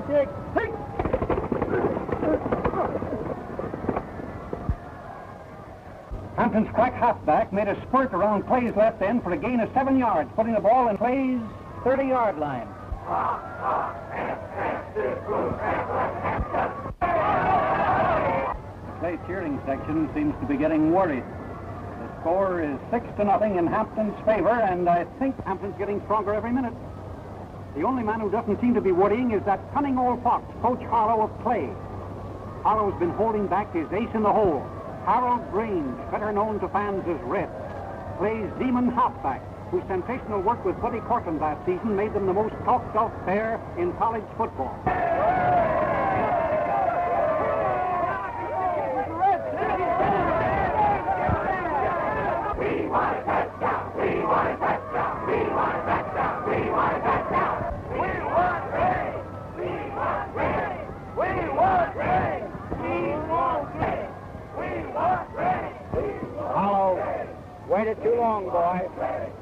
kick. Hey! Hampton's crack halfback made a spurt around Clay's left end for a gain of 7 yards, putting the ball in Clay's 30-yard line. The Clay cheering section seems to be getting worried. The score is 6-0 in Hampton's favor, and I think Hampton's getting stronger every minute. The only man who doesn't seem to be worrying is that cunning old fox, Coach Harlow of Clay. Harlow's been holding back his ace in the hole, Harold Grange, better known to fans as Red. Clay's demon halfback, whose sensational work with Buddy Cortland last season made them the most talked-of pair in college football. We want a touchdown! We want a touchdown! We want a touchdown! We want a touchdown! We want rain! We want rain! We want rain! We want rain! We want rain! Hollow, waited too long, boy.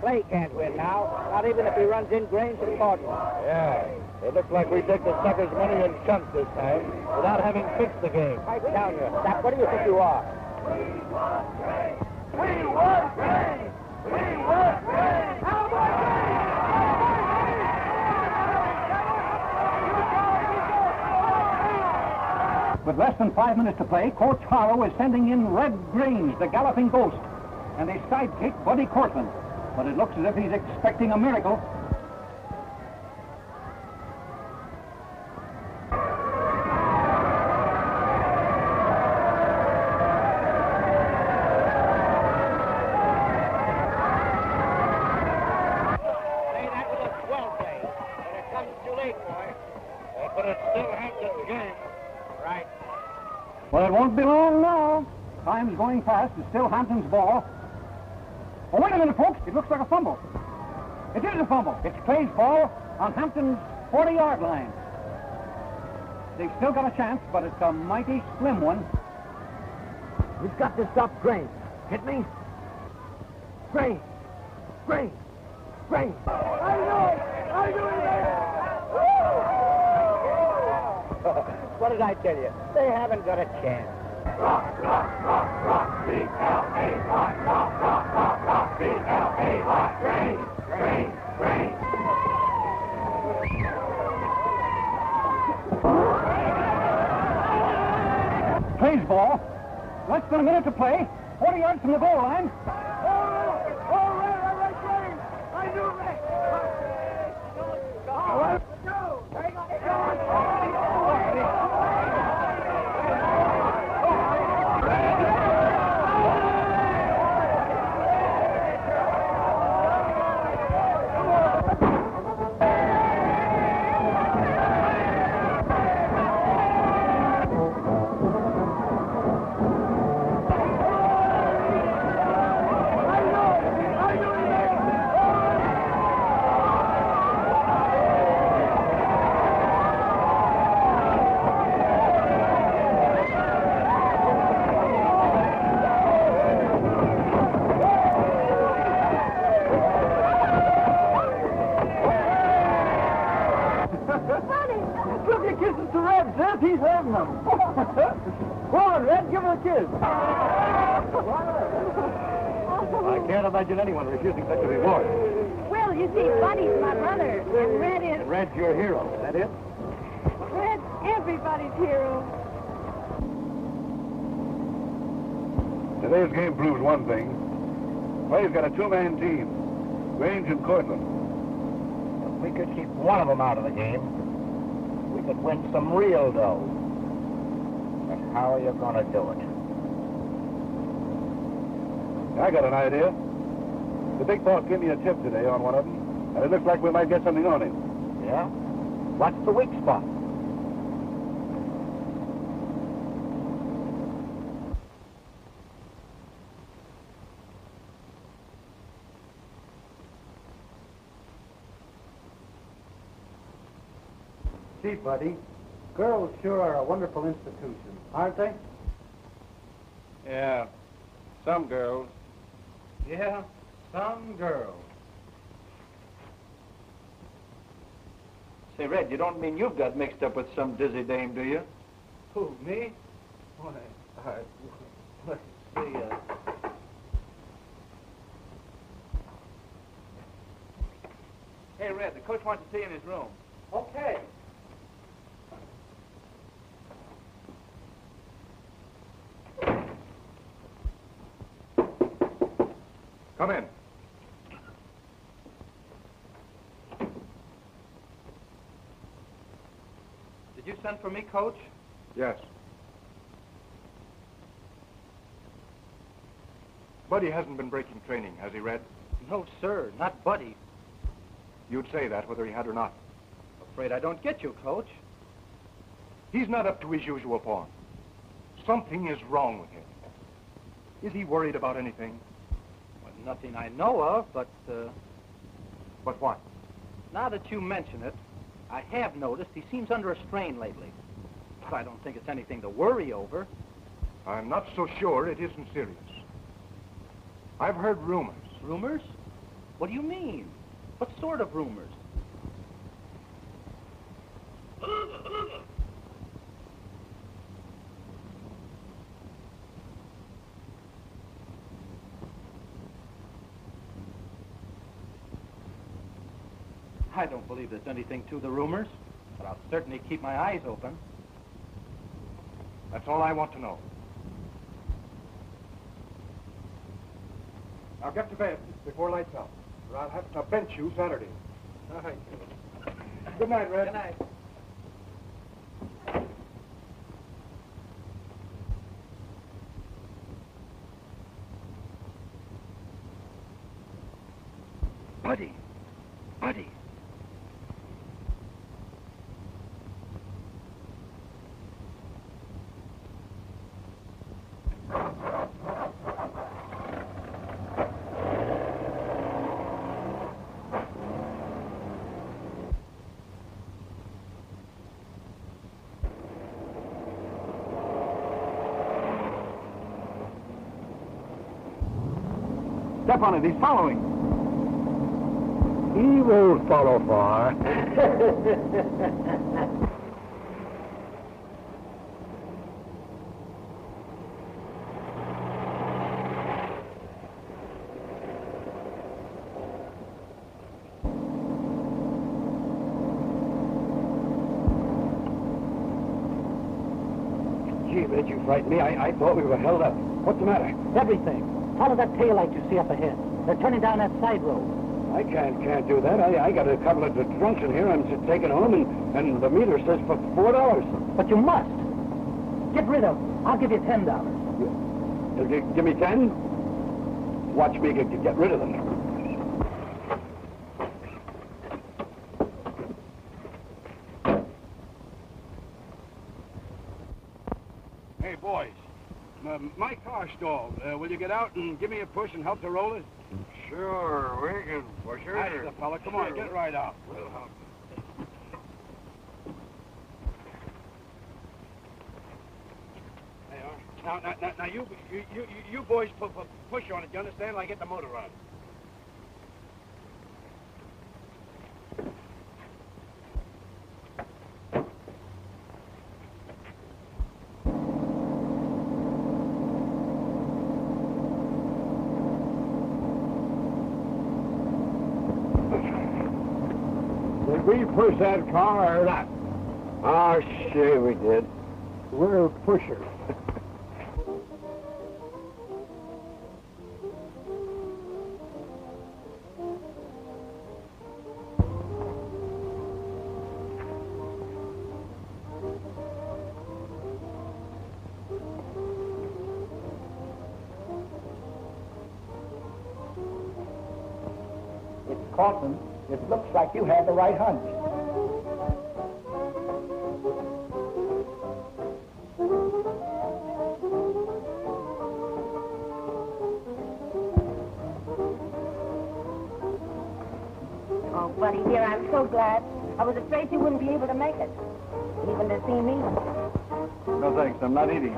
Clay can't win now, not even if he runs in Grange and Cortland. Yeah, it looks like we take the suckers' money in chunks this time without having fixed the game. Pipe down, you sap. What do you think you are? We want rain! We want rain! We want rain! With less than 5 minutes to play, Coach Harlow is sending in Red Grange, the galloping ghost, and his sidekick, Buddy Cortland. But it looks as if he's expecting a miracle. Say, that was a swell play, but it comes too late, boy. But it's still Hampton's game. Right. Well, it won't be long now. Time's going fast. It's still Hampton's ball. Oh, wait a minute, folks. It looks like a fumble. It is a fumble. It's Clay's ball on Hampton's 40-yard line. They've still got a chance, but it's a mighty slim one. We've got to stop Grange. Hit me? Grange! Grange! Grange! I know it! What did I tell you? They haven't got a chance. Rock, rock, rock, rock, B-L-A-Y, rock, rock, rock, rock, B-L-A-Y, Grange, Grange, Grange. Clay's ball. Less than a minute to play. 40 yards from the goal line. He's having them. Go on, Red, give her a kiss. I can't imagine anyone refusing such a reward. Well, you see, Buddy's my brother, and Red is... And Red's your hero, is that it? Red's everybody's hero. Today's game proves one thing. Clay's got a two-man team, Grange and Cortland. If we could keep one of them out of the game, we could win some real dough. But how are you going to do it? I got an idea. The big boss gave me a tip today on one of them, and it looks like we might get something on him. Yeah? What's the weak spot? Gee, Buddy, girls sure are a wonderful institution, aren't they? Yeah, some girls. Yeah, some girls. Say, Red, you don't mean you've got mixed up with some dizzy dame, do you? Who, me? Why, let's see, Hey, Red, the coach wants to see you in his room. Okay. Come in. Did you send for me, Coach? Yes. Buddy hasn't been breaking training, has he, Red? No, sir, not Buddy. You'd say that whether he had or not. Afraid I don't get you, Coach. He's not up to his usual form. Something is wrong with him. Is he worried about anything? Well, nothing I know of, but, But what? now that you mention it, I have noticed he seems under a strain lately. But I don't think it's anything to worry over. I'm not so sure it isn't serious. I've heard rumors. Rumors? What do you mean? What sort of rumors? I don't believe there's anything to the rumors, but I'll certainly keep my eyes open. That's all I want to know. Now get to bed before lights out, or I'll have to bench you Saturday. All right. Good night, Red. Good night. Buddy. Buddy. Step on it, he's following. He won't follow far. Gee, Red, you frightened me. I thought we were held up. What's the matter? Everything. Follow that tail light you see up ahead. They're turning down that side road. I can't do that. I got a couple of the trunks in here I'm just taking home, and the meter says for $4. But you must. Get rid of them. I'll give you $10. Give me 10? Watch me get rid of them. Hey, boys. My car stalled. Will you get out and give me a push and help to roll it? Sure, we can push her. That's the fella. Come on, get right out. We'll help. There you are. Now, you boys push on it. You understand? I get the motor running. Did we push that car or not? Oh, sure we did. We're pushers. It's Carlton. It looks like you had the right hunch. Oh, Buddy, dear, I'm so glad. I was afraid you wouldn't be able to make it, even to see me. No, thanks. I'm not eating.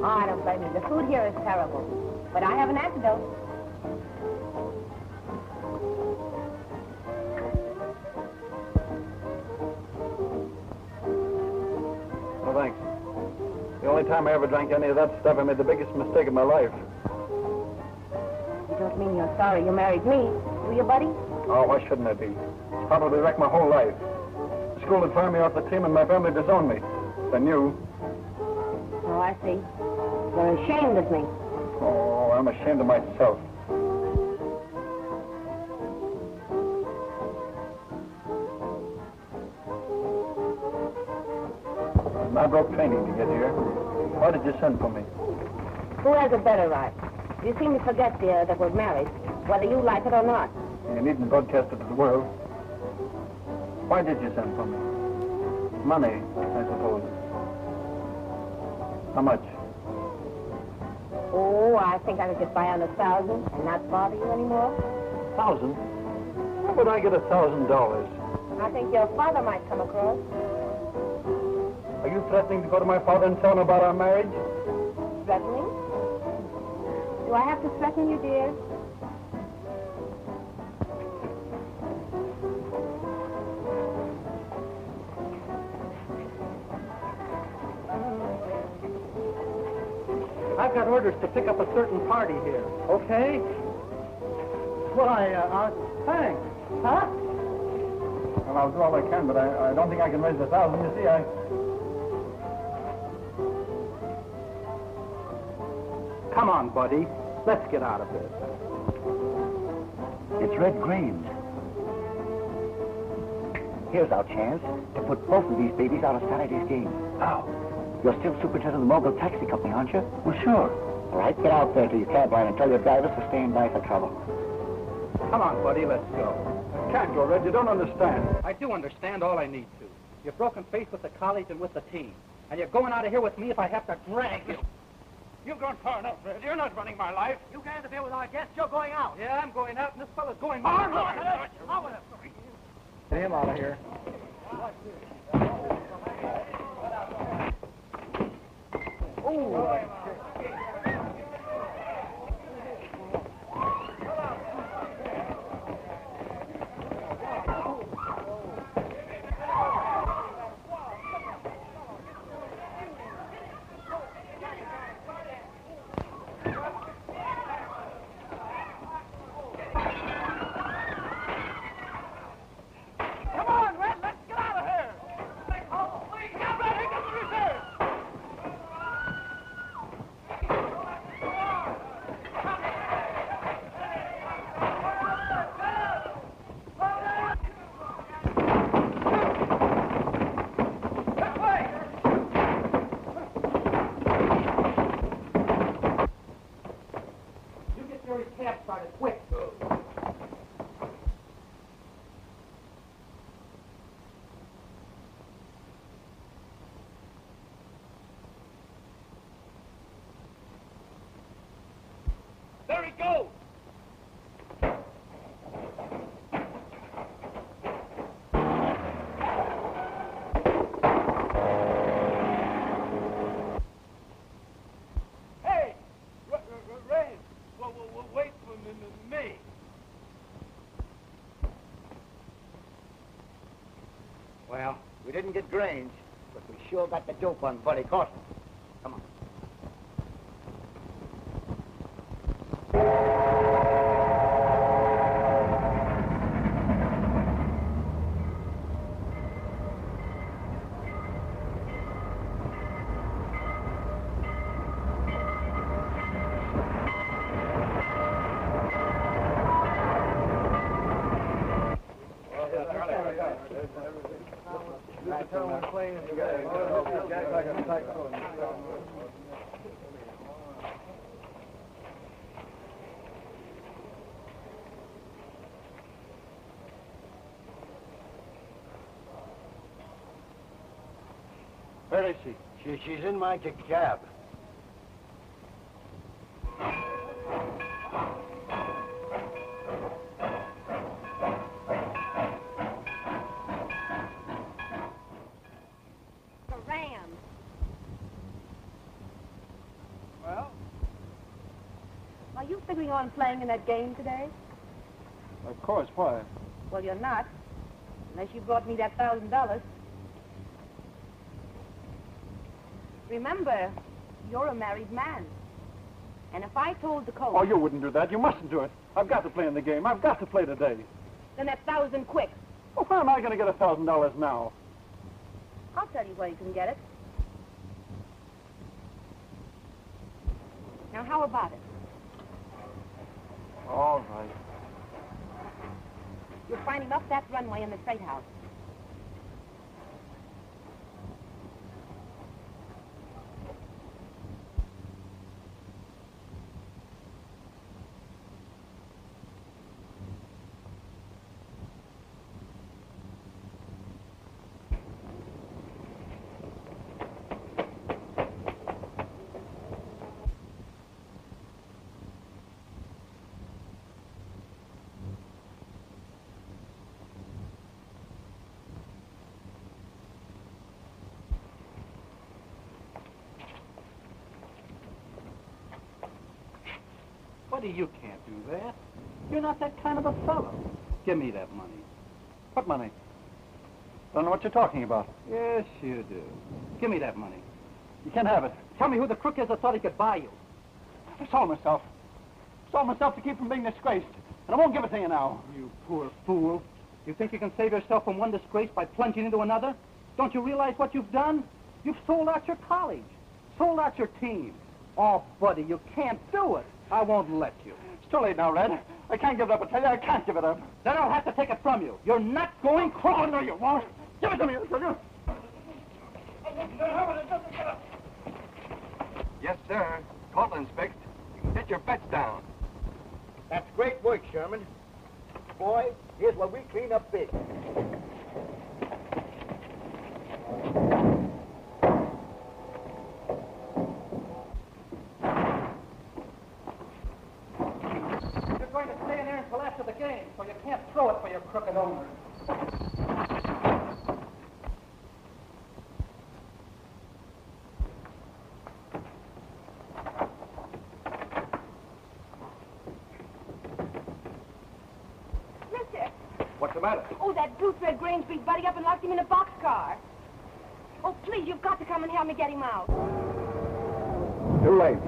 Oh, I don't blame you. The food here is terrible. But I have an antidote. thanks. The only time I ever drank any of that stuff, I made the biggest mistake of my life. You don't mean you're sorry you married me, do you, buddy? Oh, why shouldn't I be? It's probably wrecked my whole life. The school would fire me off the team and my family disowned me. If I knew. Oh, I see. You're ashamed of me. Oh, I'm ashamed of myself. I broke training to get here. Why did you send for me? Who has a better right? You seem to forget, dear, that we're married, whether you like it or not. You needn't broadcast it to the world. Why did you send for me? Money, I suppose. How much? Oh, I think I could get by on 1,000 and not bother you anymore. 1,000? How would I get $1,000? I think your father might come across. Are you threatening to go to my father and tell him about our marriage? Threatening? Do I have to threaten you, dear? I've got orders to pick up a certain party here. Okay? Why, thanks. Huh? Well, I'll do all I can, but I don't think I can raise 1,000. You see, Come on, buddy. Let's get out of this. It's Red Grange. Here's our chance to put both of these babies out of Saturday's game. How? You're still superintendent of the Mogul Taxi Company, aren't you? Well, sure. All right, get out there to your cab line and tell your drivers to stand by for trouble. Come on, buddy, let's go. Can't go, Red. You don't understand. I do understand all I need to. You've broken faith with the college and with the team. And you're going out of here with me if I have to drag you. You've gone far enough, Red. You're not running my life. You can't interfere with our guests. You're going out. Yeah, I'm going out, and this fellow's going out. Get him out of here. There he goes! Hey! Ray! Wait for me! Well, we didn't get Grange, but we sure got the dope on Buddy Carson. Come on. Where is she? She's in my cab. Are you figuring on playing in that game today? Of course, why? Well, you're not, unless you brought me that $1,000. Remember, you're a married man. And if I told the coach... Oh, you wouldn't do that. You mustn't do it. I've got to play in the game. I've got to play today. Then that 1,000 quick. Well, where am I going to get $1,000 now? I'll tell you where you can get it. Now, how about it? All right. You'll find him up that runway in the freight house. Buddy, you can't do that. You're not that kind of a fellow. Give me that money. What money? Don't know what you're talking about. Yes, you do. Give me that money. You can't have it. Tell me who the crook is that thought he could buy you. I sold myself. Sold myself to keep from being disgraced. And I won't give it to you now. You poor fool. You think you can save yourself from one disgrace by plunging into another? Don't you realize what you've done? You've sold out your college. Sold out your team. Oh, buddy, you can't do it. I won't let you. It's too late now, Red. I can't give it up, I tell you. I can't give it up. Then I'll have to take it from you. You're not going crawl. No, you won't. Give it to me, will you? Yes, sir. Cortland's fixed. You can get your bets down. That's great work, Sherman. Boy, here's where we clean up big. You're going to stay in there until after the game, so you can't throw it for your crooked owner. What's the matter? Oh, that brute Red Grange beat Buddy up and locked him in a boxcar. Oh, please, you've got to come and help me get him out. Too late.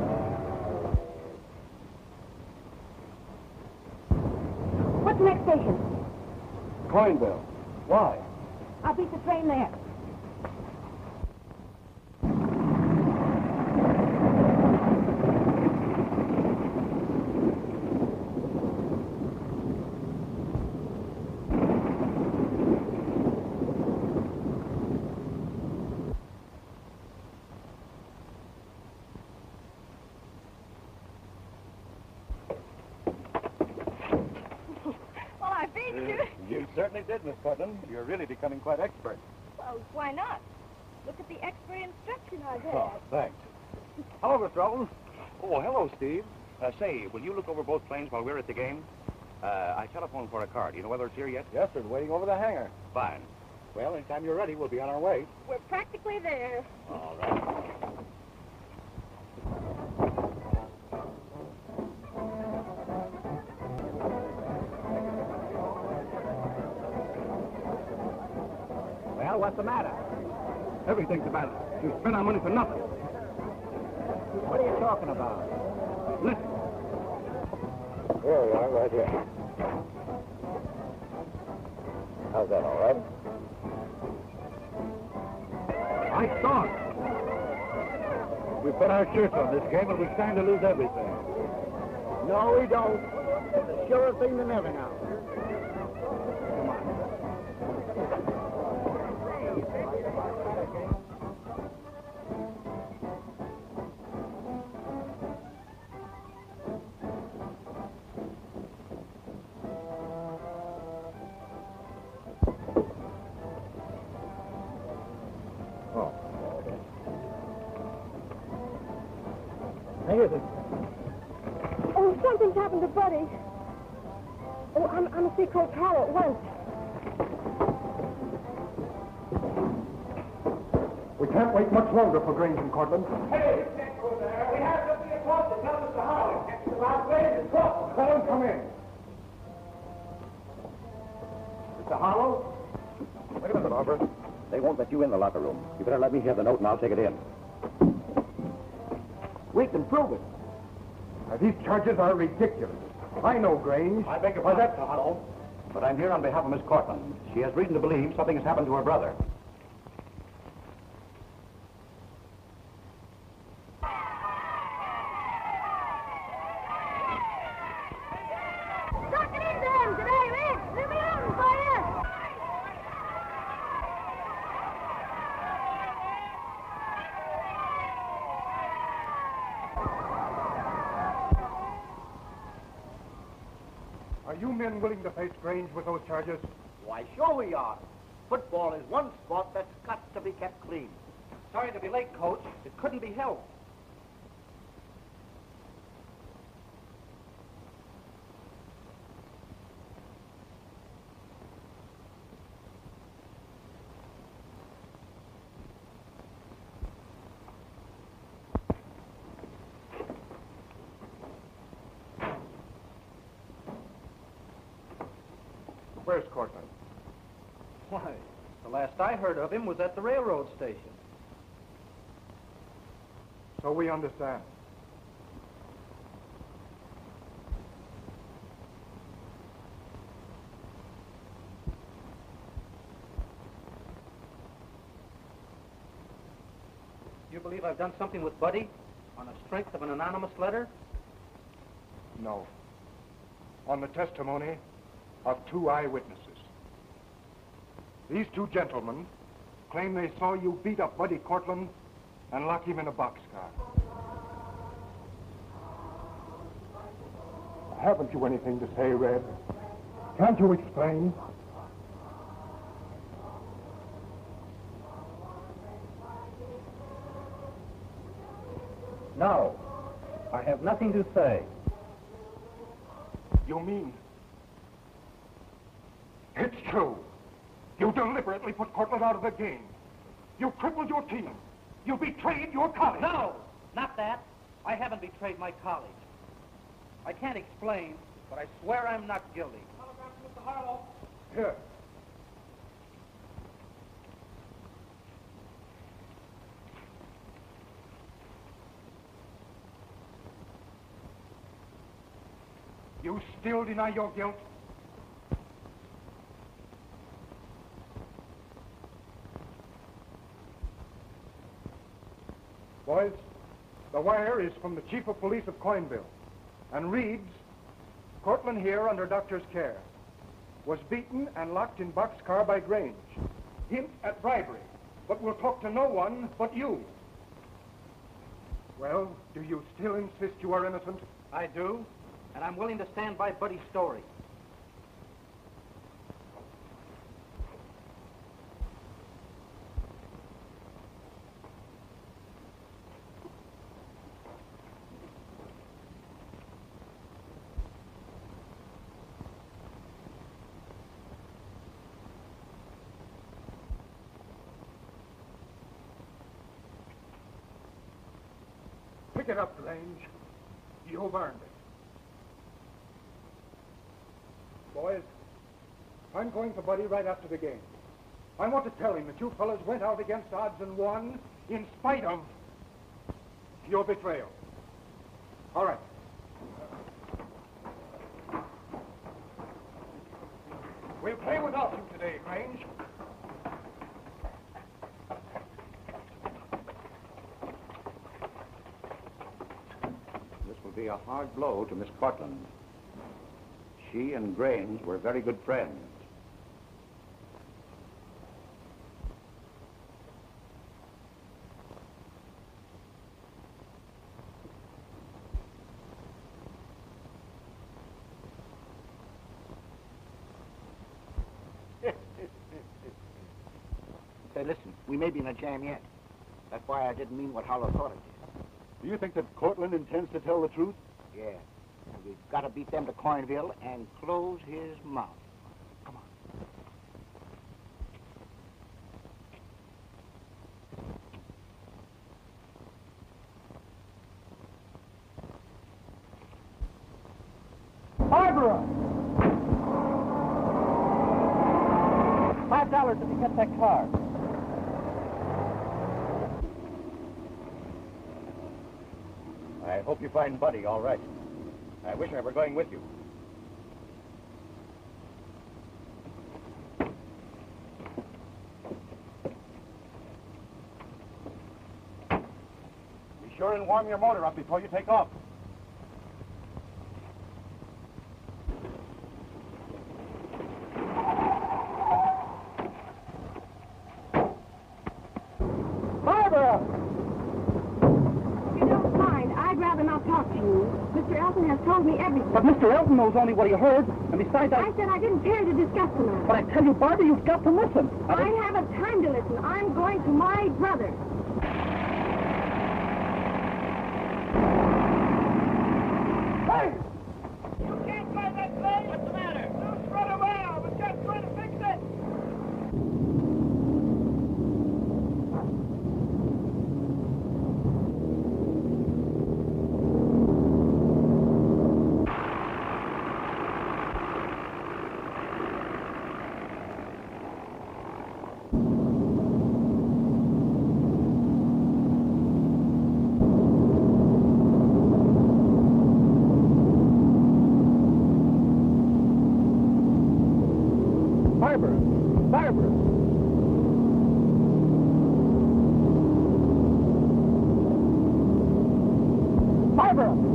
What's the next station? Coinville. Why? I'll beat the train there. You certainly did, Miss Cortland. You're really becoming quite expert. Well, why not? Look at the expert instruction I've had. Oh, thanks. Hello, Mr. Alton. Oh, hello, Steve. Say, will you look over both planes while we're at the game? I telephoned for a car. Do you know whether it's here yet? Yes, sir. Waiting over the hangar. Fine. Well, anytime you're ready, we'll be on our way. We're practically there. All right. Well, what's the matter? Everything's the matter. You spent our money for nothing. What are you talking about? Listen. Here we are, right here. How's that, all right? I saw it. We put our shirts on this game and we stand to lose everything. No, we don't. It's a surer thing than ever now. Come on. Oh, something's happened to Buddy. Oh, I'm a see Coach Hall at once. We can't wait much longer for Grange and Cortland. Hey, you can't go there. We have something to talk to. Tell Mr. Howard. It's about Grange and Cortland. Let him come in. Mr. Harlow? Wait a minute, Oliver. They won't let you in the locker room. You better let me hear the note and I'll take it in. We can prove it. Now, these charges are ridiculous. I know Grange. I beg your pardon, Mr. Hollow, but I'm here on behalf of Miss Cortland. She has reason to believe something has happened to her brother. Suck it into him today, Rick. Let me out for you. Are you men willing to face Grange with those charges? Why, sure we are. Football is one sport that's got to be kept clean. Sorry to be late, Coach. It couldn't be helped. Where's Cortland? Why, the last I heard of him was at the railroad station. So we understand. You believe I've done something with Buddy on the strength of an anonymous letter? No. On the testimony of 2 eyewitnesses. These 2 gentlemen claim they saw you beat up Buddy Cortland and lock him in a boxcar. Haven't you anything to say, Red? Can't you explain? No. I have nothing to say. You mean... It's true. You deliberately put Cortland out of the game. You crippled your team. You betrayed your college. No, not that. I haven't betrayed my college. I can't explain, but I swear I'm not guilty. Mr. Harlow. Here. You still deny your guilt? Boys, the wire is from the Chief of Police of Coinville and reads, Cortland here under doctor's care was beaten and locked in boxcar by Grange. Hint at bribery, but will talk to no one but you. Well, do you still insist you are innocent? I do, and I'm willing to stand by Buddy's story. Pick it up, Grange. You've earned it. Boys, I'm going to Buddy right after the game. I want to tell him that you fellas went out against odds and won in spite of your betrayal. All right. We'll play without you today, Grange. This will be a hard blow to Miss Cortland. She and Grange were very good friends. Say, listen, we may be in a jam yet. That's why I didn't mean what Hollow thought it did. Do you think that Cortland intends to tell the truth? Yeah. And we've got to beat them to Coinville and close his mouth. Come on. Barbara! $5 if you get that car. I hope you find Buddy all right. I wish I were going with you. Be sure and warm your motor up before you take off. Mr. Elton has told me everything. But Mr. Elton knows only what he heard, and besides I said I didn't care to discuss the matter. But I tell you, Barbara, you've got to listen. I haven't time to listen. I'm going to my brother. Hey! You can't drive that thing! What's the matter? Just run away. I was just trying to fix it.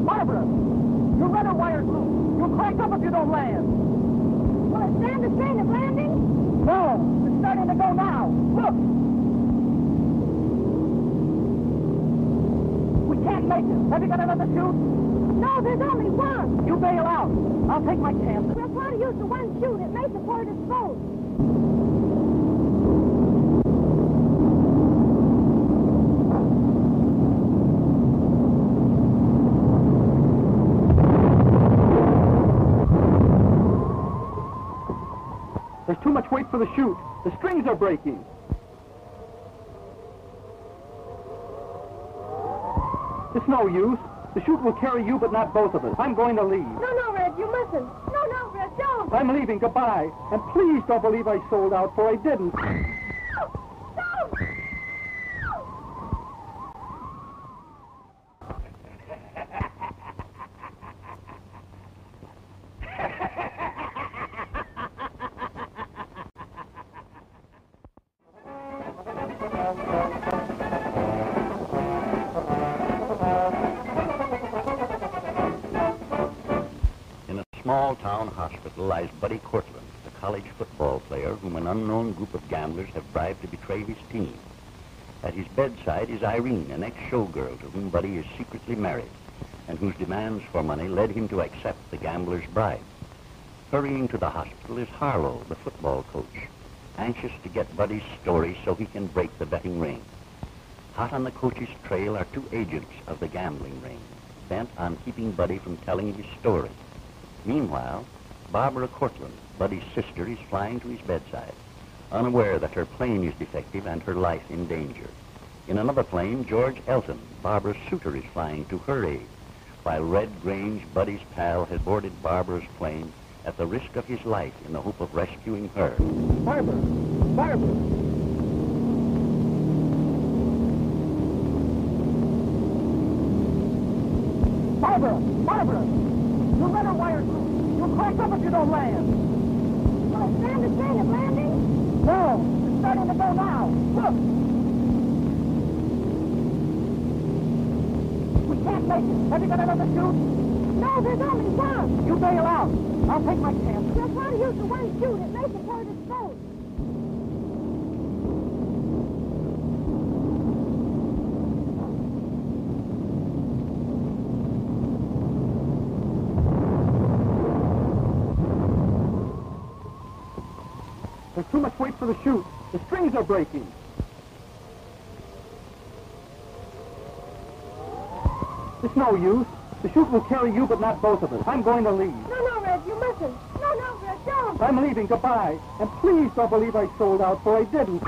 Barbara! Your rudder wire's loose. You'll crack up if you don't land. Will it stand the strain of landing? No, it's starting to go now. Look! We can't make it. Have you got another chute? No, there's only one. You bail out. I'll take my chances. We'll try to use the one chute. It may support us both. There's too much weight for the chute. The strings are breaking. It's no use. The chute will carry you, but not both of us. I'm going to leave. No, Red, you mustn't. No, Red, don't. I'm leaving. Goodbye. And please don't believe I sold out, for I didn't. Small-town hospital lies Buddy Cortland, the college football player whom an unknown group of gamblers have bribed to betray his team. At his bedside is Irene, an ex-showgirl to whom Buddy is secretly married, and whose demands for money led him to accept the gambler's bribe. Hurrying to the hospital is Harlow, the football coach, anxious to get Buddy's story so he can break the betting ring. Hot on the coach's trail are two agents of the gambling ring, bent on keeping Buddy from telling his story. Meanwhile, Barbara Cortland, Buddy's sister, is flying to his bedside, unaware that her plane is defective and her life in danger. In another plane, George Elton, Barbara's suitor, is flying to her aid, while Red Grange, Buddy's pal, has boarded Barbara's plane at the risk of his life in the hope of rescuing her. Barbara! Barbara! Barbara! Your rudder wire's loose. You'll crack up if you don't land. Will it stand the strain of landing? No, it's starting to go now. Look! We can't make it. Have you got another chute? No, there's only one. You bail out. I'll take my chances. We'll try to use the one chute. It may support us both. There's too much weight for the chute. The strings are breaking. It's no use. The chute will carry you, but not both of us. I'm going to leave. No, Red, you mustn't. No, Red, don't. I'm leaving. Goodbye. And please don't believe I sold out, for I didn't.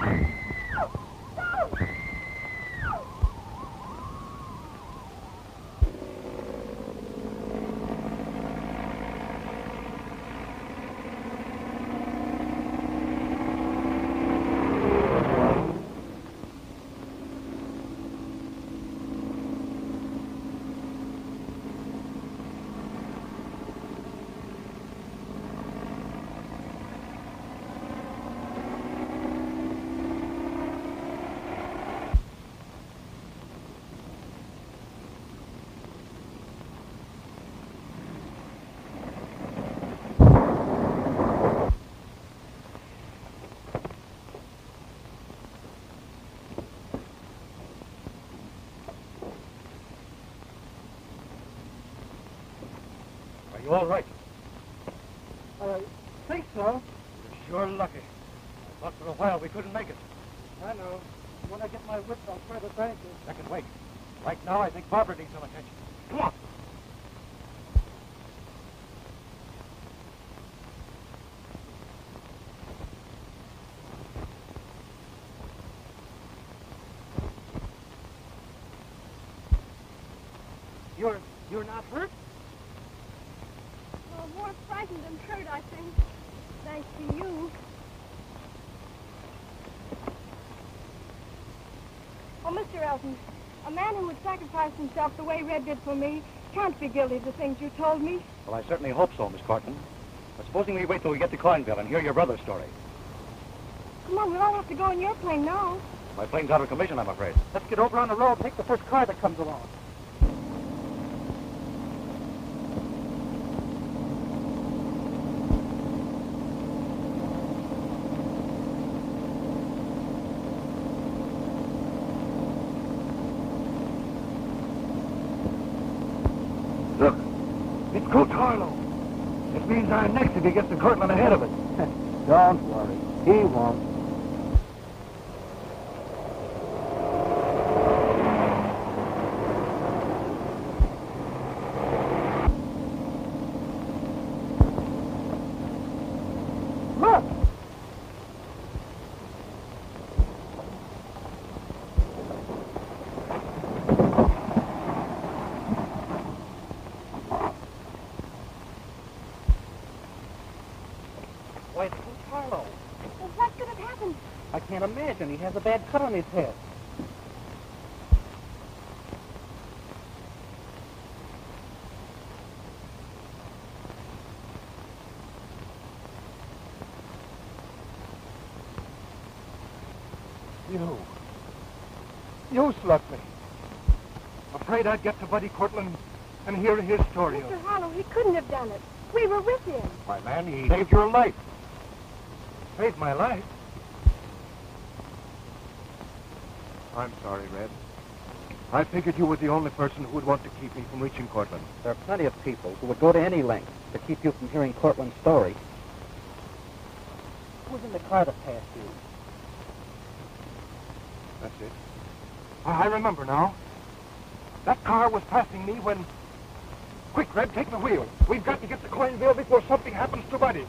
You all right? I think so. You're sure lucky. I thought for a while we couldn't make it. I know. When I get my wits, I'll try to thank you. Second, wait. Right now, I think Barbara needs some attention. Come on. You're not hurt? Well, more frightened than hurt, I think. Thanks to you. Oh, Mr. Elton, a man who would sacrifice himself the way Red did for me can't be guilty of the things you told me. Well, I certainly hope so, Miss Cortland. But supposing we wait till we get to Coinville and hear your brother's story. Come on, we'll all have to go in your plane now. My plane's out of commission, I'm afraid. Let's get over on the road and take the first car that comes along. Look, it's Coach Harlow. This means I'm next if he gets to Cortland ahead of us. Don't worry. He won't. Look! Why, it's Coach Harlow. Well, what could have happened? I can't imagine. He has a bad cut on his head. You slugged me. Afraid I'd get to Buddy Cortland and hear his story. Mr. Harlow, he couldn't have done it. We were with him. My man, he saved your life. Saved my life. I'm sorry, Red. I figured you were the only person who would want to keep me from reaching Cortland. There are plenty of people who would go to any length to keep you from hearing Cortland's story. Who was in the car that passed you? That's it. I remember now. That car was passing me when... Quick, Red, take the wheel. We've got to get to Coinville before something happens to Buddy.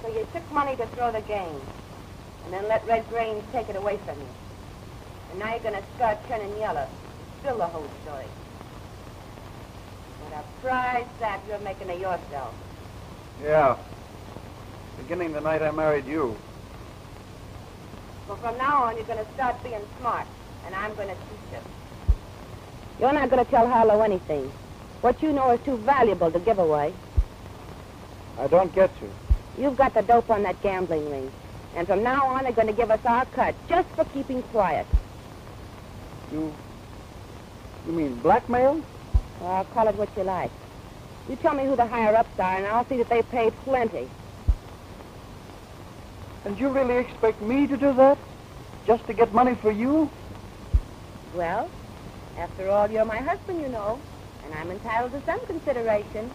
So you took money to throw the game, and then let Red Grange take it away from you. And now you're going to start turning yellow. Spill the whole story. What a prize sack you're making of yourself. Yeah. Beginning the night I married you. Well, from now on, you're going to start being smart, and I'm going to teach you. You're not going to tell Harlow anything. What you know is too valuable to give away. I don't get you. You've got the dope on that gambling ring. And from now on, they're going to give us our cut just for keeping quiet. You mean blackmail? Well, call it what you like. You tell me who the higher-ups are, and I'll see that they pay plenty. And you really expect me to do that? Just to get money for you? Well, after all, you're my husband, you know, and I'm entitled to some consideration.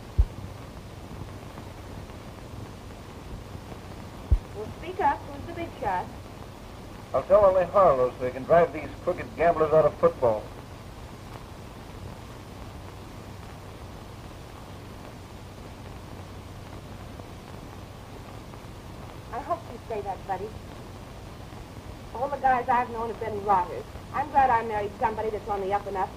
Well, speak up. Who's the big shot? I'll tell only Harlow so he can drive these crooked gamblers out of football. I hope you say that, buddy. All the guys I've known have been rotters. I'm glad I married somebody that's on the up and up.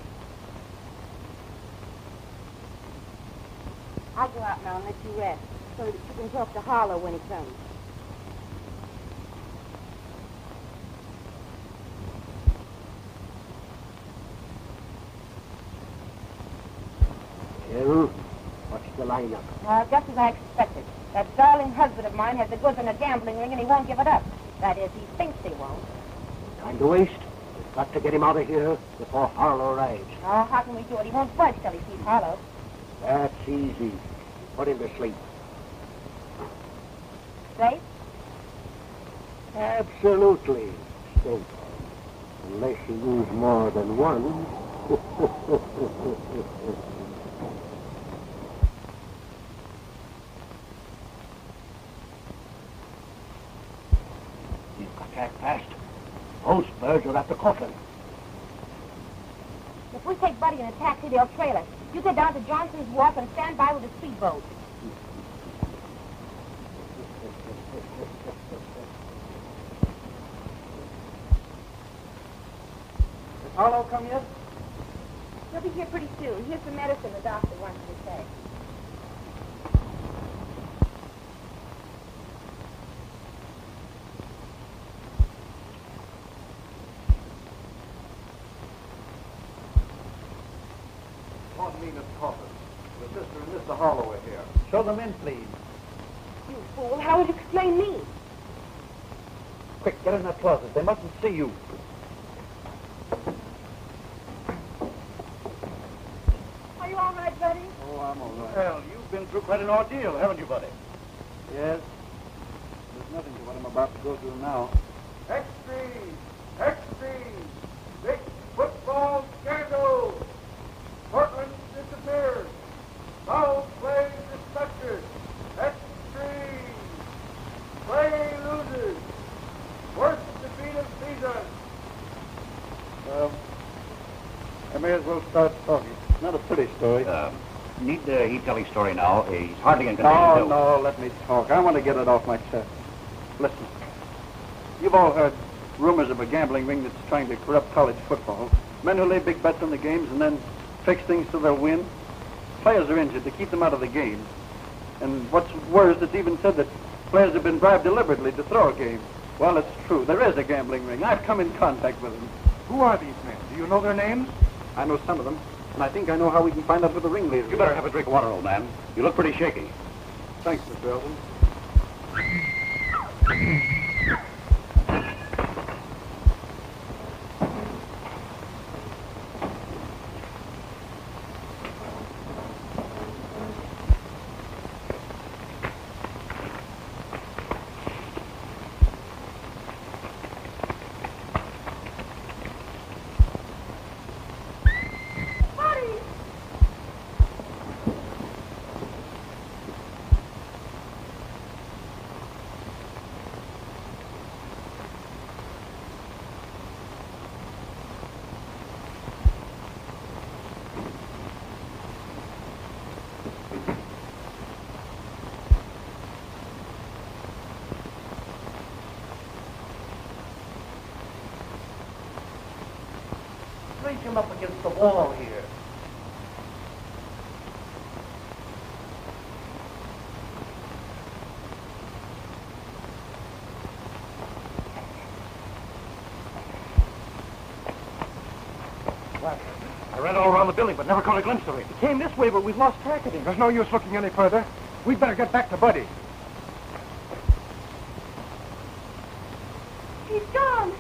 I'll go out now and let you rest so that you can talk to Harlow when he comes. Well, what's the lineup? Just as I expected. That darling husband of mine has the goods in a gambling ring and he won't give it up. That is, he thinks he won't. Time to waste. We've got to get him out of here before Harlow arrives. Oh, how can we do it? He won't budge till he sees Harlow. That's easy. Put him to sleep. Safe? Absolutely. So, Unless you use more than one. He's got to act fast. Those birds are at the coffin. If we take Buddy in a taxi, they'll trail us. You get down to Johnson's Wharf and stand by with a speedboat. Has Harlow come yet? He'll be here pretty soon. Here's the medicine the doctor wants me to take. Nina's coffin. The sister and Mr. Harlow are here. Show them in, please. You fool, how would you explain me? Quick, get in that closet. They mustn't see you. Are you all right, Buddy? Oh, I'm all right. Well, you've been through quite an ordeal, haven't you, buddy? Yes. There's nothing to what I'm about to go through now. Extremes! Extremes! Big football scandal! Portland disappears! Foul play suspected! Extremes! Play loses! Worst defeat of season! Well, I may as well start talking. Not a pretty story. Need he telling story now? He's hardly in condition No, to... no, let me talk. I want to get it off my chest. Listen, you've all heard rumors of a gambling ring that's trying to corrupt college football. Men who lay big bets on the games and then fix things so they'll win. Players are injured to keep them out of the game. And what's worse, it's even said that players have been bribed deliberately to throw a game. Well, it's true. There is a gambling ring. I've come in contact with them. Who are these men? Do you know their names? I know some of them, and I think I know how we can find out who the ringleader is. You better have a drink of water, old man. You look pretty shaky. Thanks, Mr. Elton. Place him up against the wall here. What? I ran all around the building, but never caught a glimpse of him. He came this way, but we've lost track of him. There's no use looking any further. We'd better get back to Buddy. He's gone.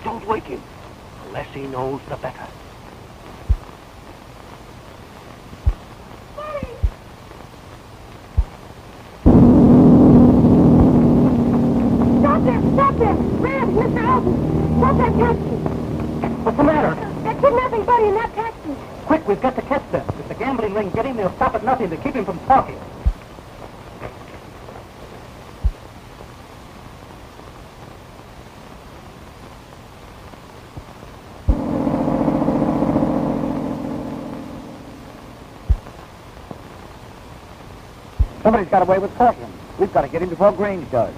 Don't wake him. The less he knows, the better. Stop there! Red, Mr. Elton! Stop that taxi! What's the matter? They're kidnapping Buddy in that taxi! Quick, we've got to catch them. If the gambling ring get him, they'll stop at nothing to keep him from talking. Somebody's got away with Cortland. We've got to get him before Grange does.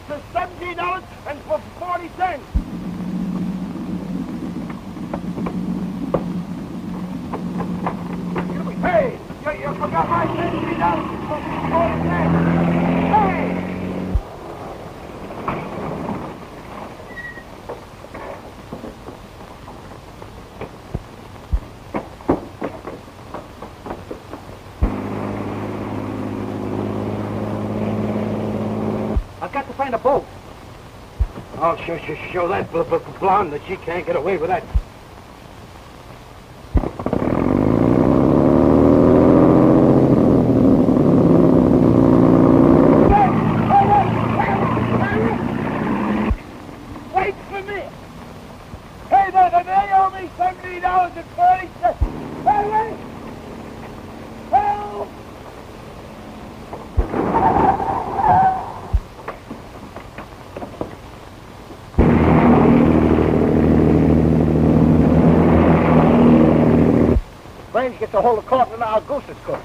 for $17.40. Hey, you forgot my $17.40. Hey! I've got to find a boat. I'll show that blonde that she can't get away with that. Wait for me. Hey, they owe me $17.40. Hey, wait. Help! Grange gets a hold of Cortland, our goose is cooked.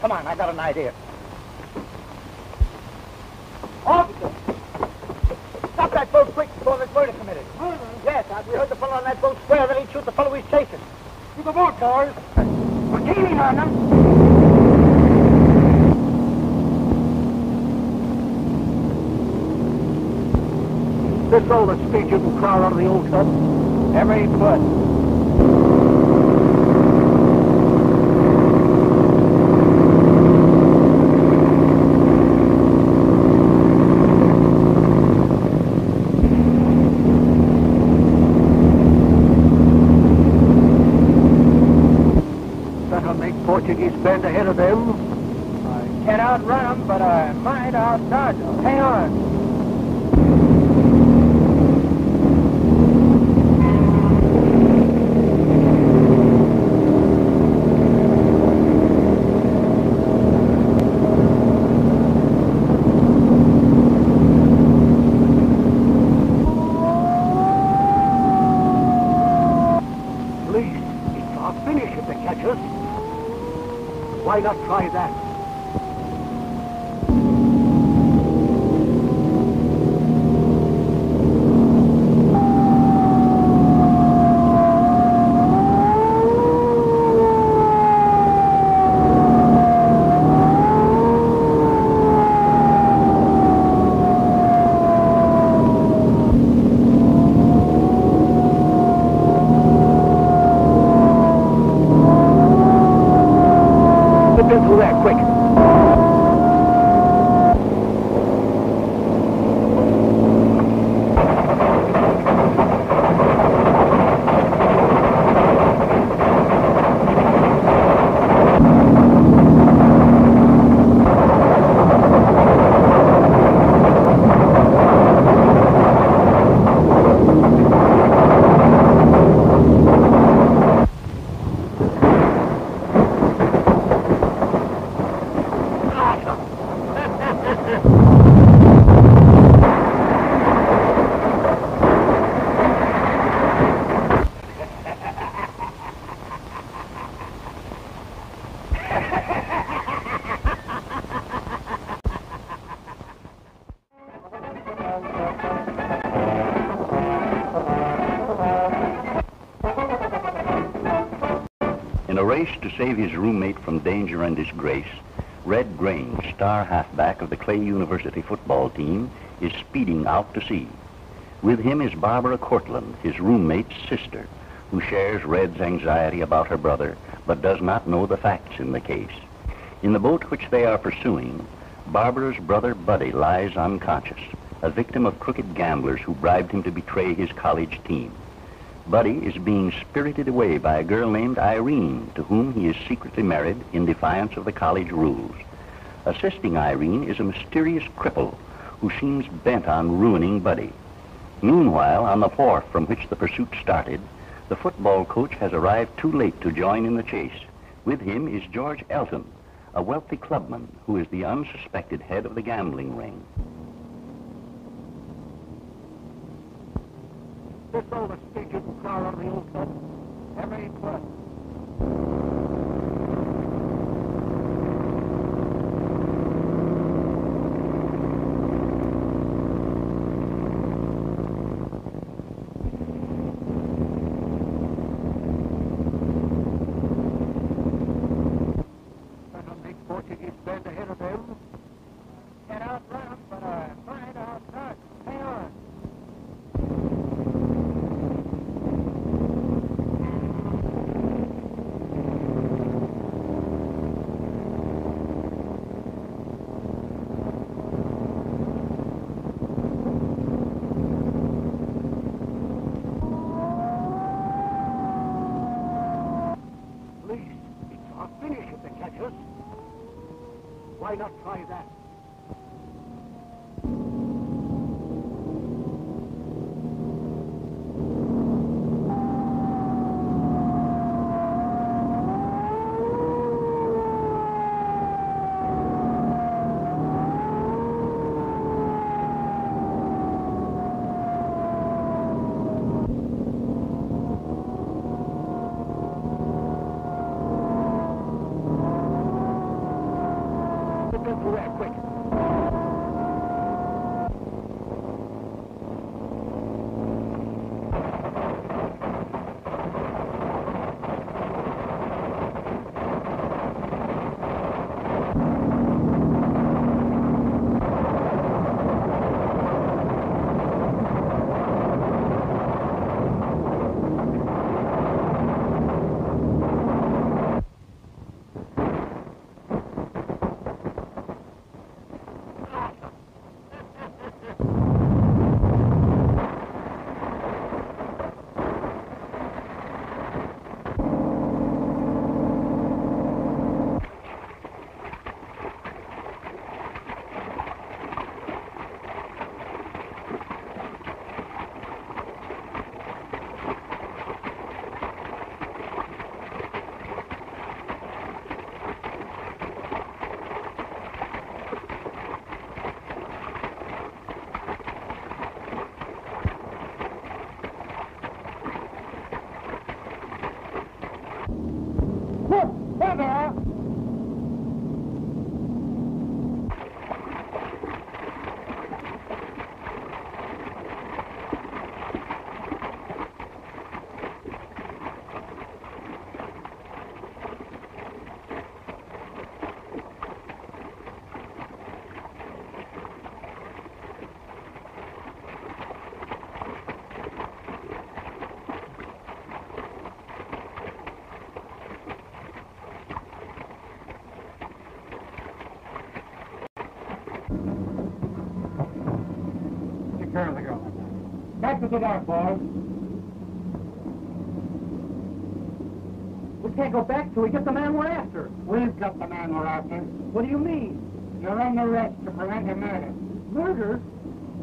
Come on, I got an idea. Officer! Stop that boat quick before there's murder committed. Yes, we heard the fellow on that boat swear that he'd shoot the fellow he's chasing. To the boat, boys. We're gaining on them. This all the speed you can crowd out of the old tub? Every foot. That'll make Portuguese bend ahead of them. I can't outrun them, but I might outdodge them. Hang on. Why not try that? Get through there, quick. In a race to save his roommate from danger and disgrace, Red Grange, star halfback of the Clay University football team, is speeding out to sea. With him is Barbara Cortland, his roommate's sister, who shares Red's anxiety about her brother, but does not know the facts in the case. In the boat which they are pursuing, Barbara's brother Buddy lies unconscious, a victim of crooked gamblers who bribed him to betray his college team. Buddy is being spirited away by a girl named Irene, to whom he is secretly married in defiance of the college rules. Assisting Irene is a mysterious cripple who seems bent on ruining Buddy. Meanwhile, on the wharf from which the pursuit started, the football coach has arrived too late to join in the chase. With him is George Elton, a wealthy clubman who is the unsuspected head of the gambling ring. This all the speed you can crowd out of the old tub? Every foot. Why not try that? Quick. Take care of the girl. Back to the dock, boys. We can't go back till we get the man we're after. We've got the man we're after. What do you mean? You're under arrest to prevent a murder. Murder?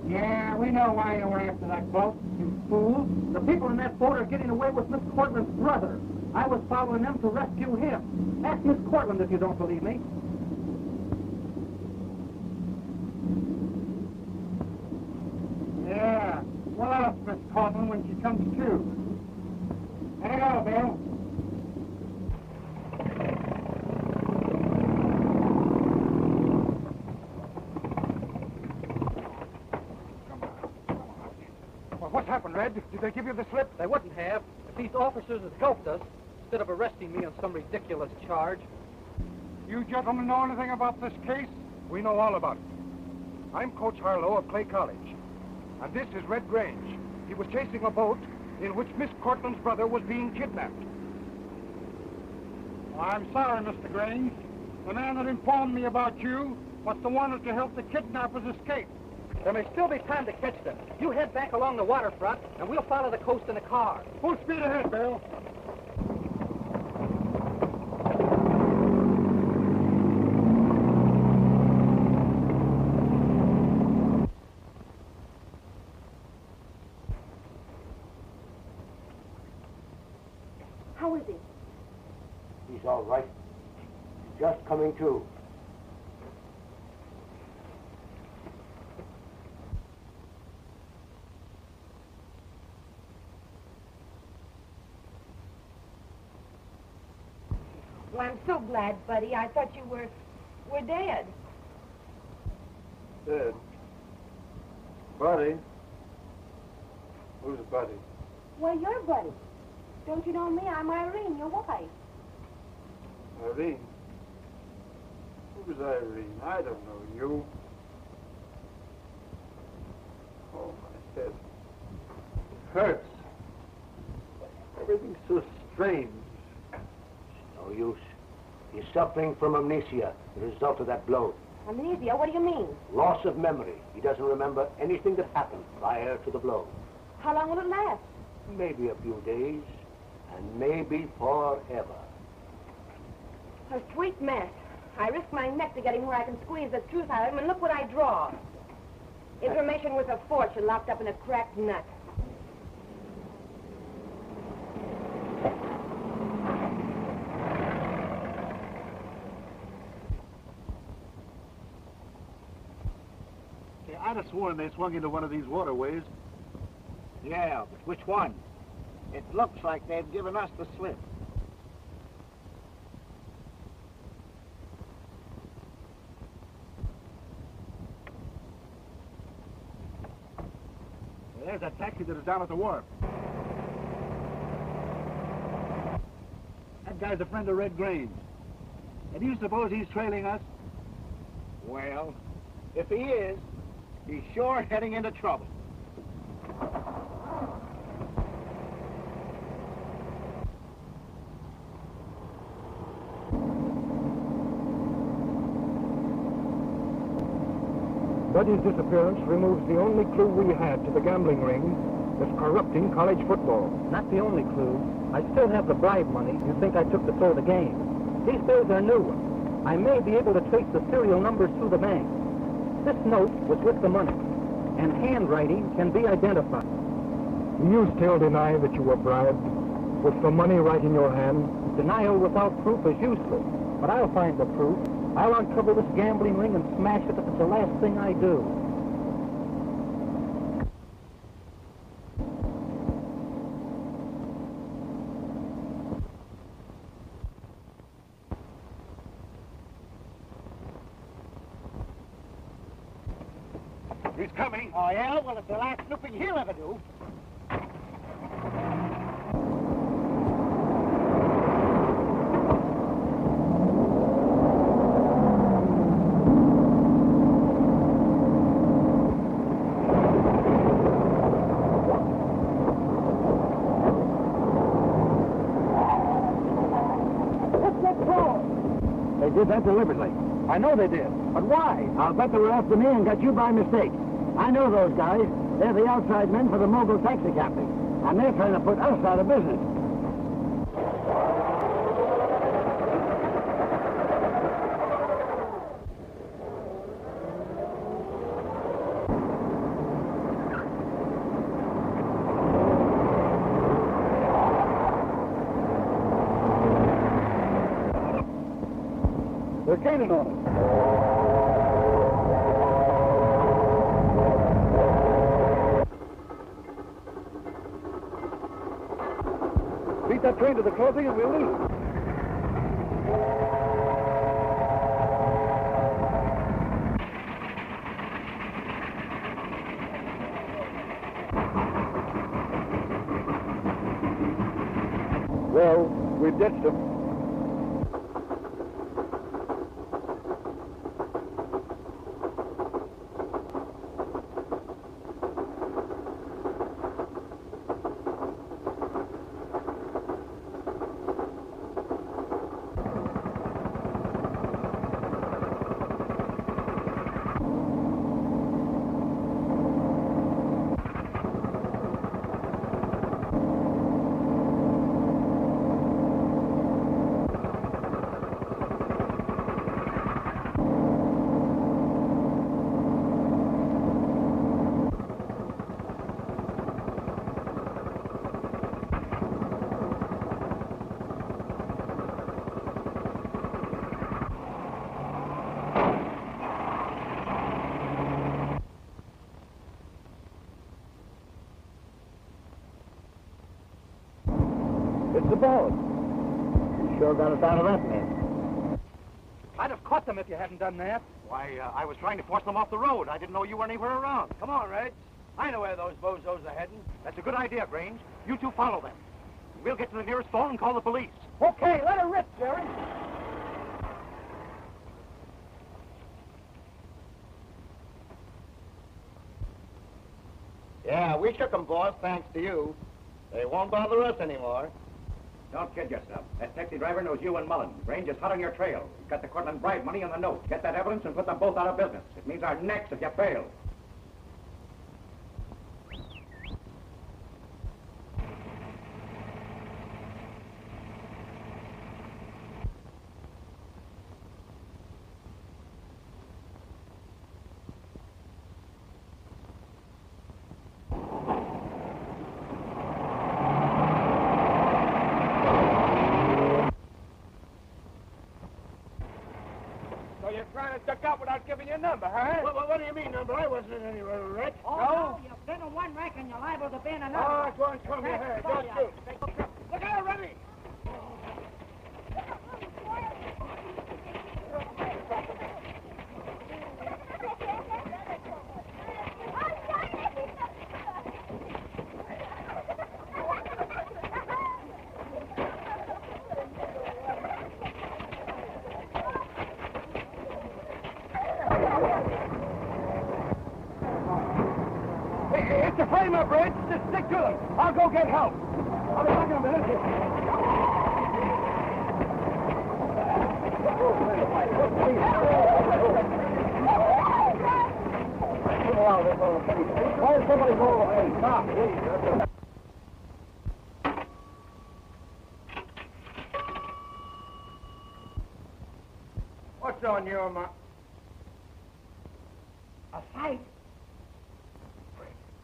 Yeah, we know why you were after that boat, you fool. The people in that boat are getting away with Miss Cortland's brother. I was following them to rescue him. Ask Miss Cortland if you don't believe me. Yeah, we'll ask Miss Cortland when she comes to. Let her go, Bill. What's happened, Red? Did they give you the slip? They wouldn't have if these officers had helped us instead of arresting me on some ridiculous charge. You gentlemen know anything about this case? We know all about it. I'm Coach Harlow of Clay College. And this is Red Grange. He was chasing a boat in which Miss Cortland's brother was being kidnapped. Well, I'm sorry, Mr. Grange. The man that informed me about you was the one to help the kidnappers escape. There may still be time to catch them. You head back along the waterfront, and we'll follow the coast in a car. Full speed ahead, Bill. How is he? He's all right. He's just coming to. Well, I'm so glad, buddy. I thought you were dead. Dead? Buddy? Who's Buddy? Well, you're Buddy. Don't you know me? I'm Irene, your wife. Irene? Who's Irene? I don't know you. Oh, my head. It hurts. Everything's so strange. No use. He's suffering from amnesia, the result of that blow. Amnesia? What do you mean? Loss of memory. He doesn't remember anything that happened prior to the blow. How long will it last? Maybe a few days, and maybe forever. A sweet mess. I risked my neck to get him where I can squeeze the truth out of him, and look what I draw. Information worth a fortune locked up in a cracked nut. I'd have sworn they swung into one of these waterways. Yeah, but which one? It looks like they've given us the slip. There's that taxi that is down at the wharf. That guy's a friend of Red Grange. And do you suppose he's trailing us? Well, if he is, he's sure heading into trouble. Buddy's disappearance removes the only clue we had to the gambling ring that's corrupting college football. Not the only clue. I still have the bribe money you think I took to throw the game. These bills are new. I may be able to trace the serial numbers through the bank. This note was with the money, and handwriting can be identified. You still deny that you were bribed with the money right in your hand? Denial without proof is useless, but I'll find the proof. I'll uncover this gambling ring and smash it if it's the last thing I do. He's coming. Oh, yeah? Well, it's the last snooping he'll ever do. They did that deliberately. I know they did. But why? I'll bet they were after me and got you by mistake. I know those guys. They're the outside men for the mogul taxi captain. And they're trying to put us out of business. They're gaining on us. Beat that train to the crossing and we'll lose. Well, we ditched them. It's the boat. You sure got us out of that mess. I'd have caught them if you hadn't done that. Why, I was trying to force them off the road. I didn't know you were anywhere around. Come on, Reg. I know where those bozos are heading. That's a good idea, Grange. You two follow them. We'll get to the nearest phone and call the police. Okay, let her rip, Jerry. Yeah, we shook them, boss, thanks to you. They won't bother us anymore. Don't kid yourself. That taxi driver knows you and Mullen. Grange is hot on your trail. He's got the Cortland bribe money on the note. Get that evidence and put them both out of business. It means our necks if you fail. without giving your number, huh? What do you mean, number? I wasn't in any wreck. Oh, no, you've been in one wreck and you're liable to be in another. Oh, go on, comb your hair. Don't shoot. Look out, ready! It's a frame-up, Red. Just stick to them. I'll go get help. I'll be back in a minute. Why is somebody go away? Stop, please. What's on your mind? A fight?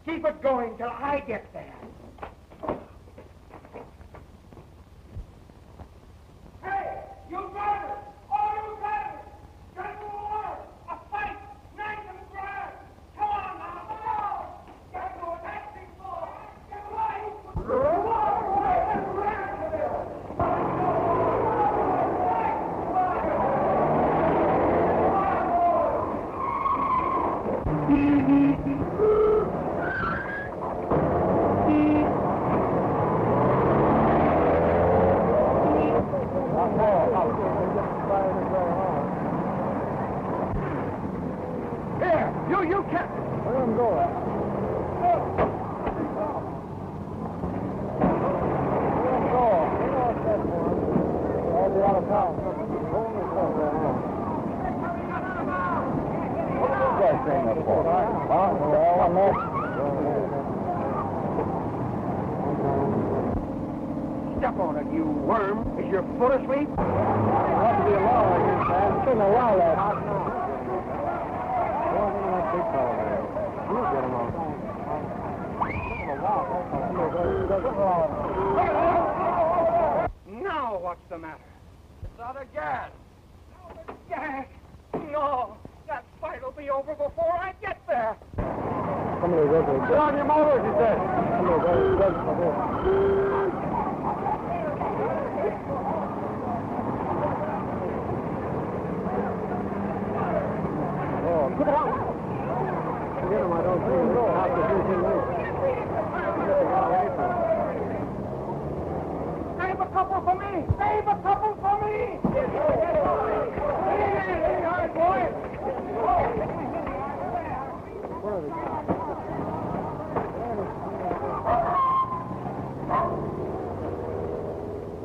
Keep it going till I get there. Hey, you drivers! All you drivers! Get to war! A fight! Nice and grand! Come on now! Come on! Get to an acting floor! Get away! Here, you can't. Where am I going? I'll be out of town. What are you guys saying that for? Well, I'm not. Step on it, you worm. Is your foot asleep? It ought to be a law like this, man. It's been a while, that. Now what's the matter? It's out of gas. Gas? No, that fight will be over before I get there. Somebody goes to get on your motors, he said. Somebody goes to oh, put it out. Forget him, I don't see him. How to do Save a couple for me! Save a couple for me! Hey, hard boy!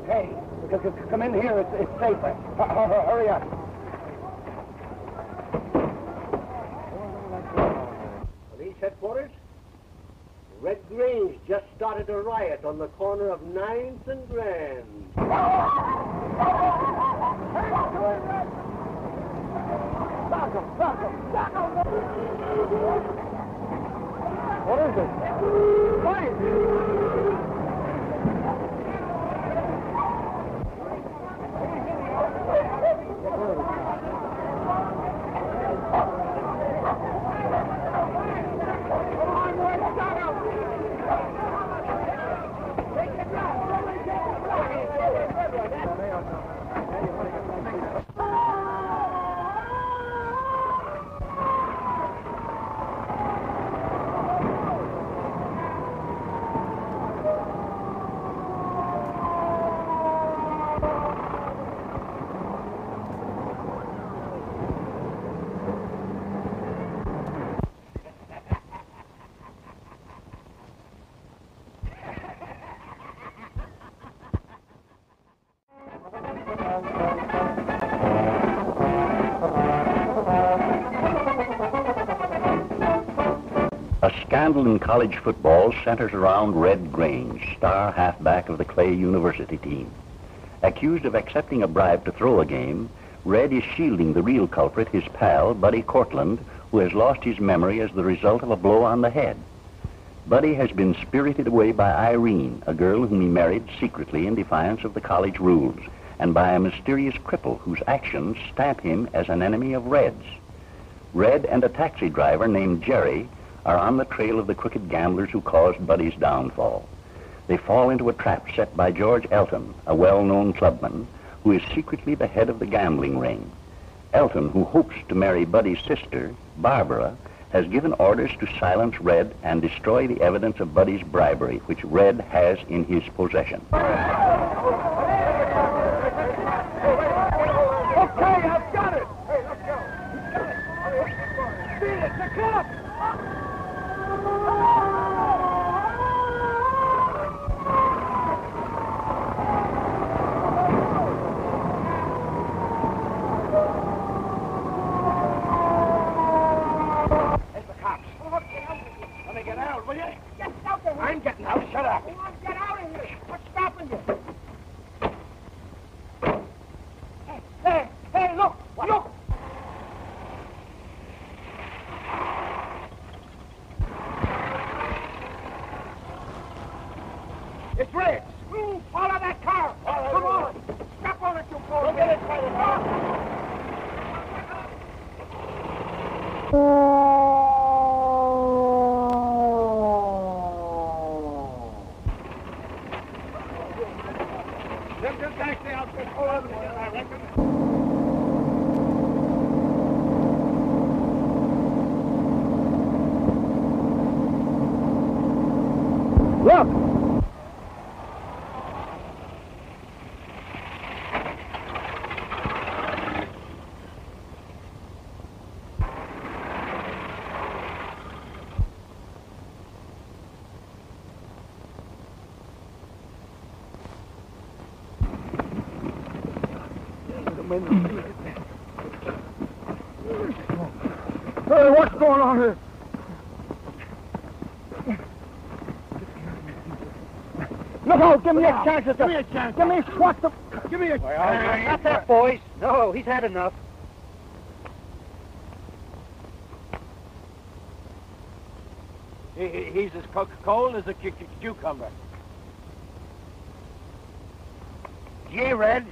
Hey, come in here. It's safer. Hurry up. Police headquarters? Red Grange just started a riot on the corner of 9th and Grange. What is it? Fight! A scandal in college football centers around Red Grange, star halfback of the Clay University team. Accused of accepting a bribe to throw a game, Red is shielding the real culprit, his pal, Buddy Cortland, who has lost his memory as the result of a blow on the head. Buddy has been spirited away by Irene, a girl whom he married secretly in defiance of the college rules, and by a mysterious cripple whose actions stamp him as an enemy of Red's. Red and a taxi driver named Jerry are on the trail of the crooked gamblers who caused Buddy's downfall. They fall into a trap set by George Elton, a well-known clubman, who is secretly the head of the gambling ring. Elton, who hopes to marry Buddy's sister, Barbara, has given orders to silence Red and destroy the evidence of Buddy's bribery, which Red has in his possession. Okay, I've got it. Hey, let's go. He's got it. See it, the cop. I'm getting out. Shut up. Come on, get out of here. What's stopping you? Hey, look. Look. It's Red. Follow that car. Come on. Step on it, you fool. Don't get it. Look! Hey, what's going on here? Look out! Give me a chance. Give me a chance. Give me what the... Give me a... Not that, boys. No, he's had enough. He's as cold as a cucumber. Gee, Red,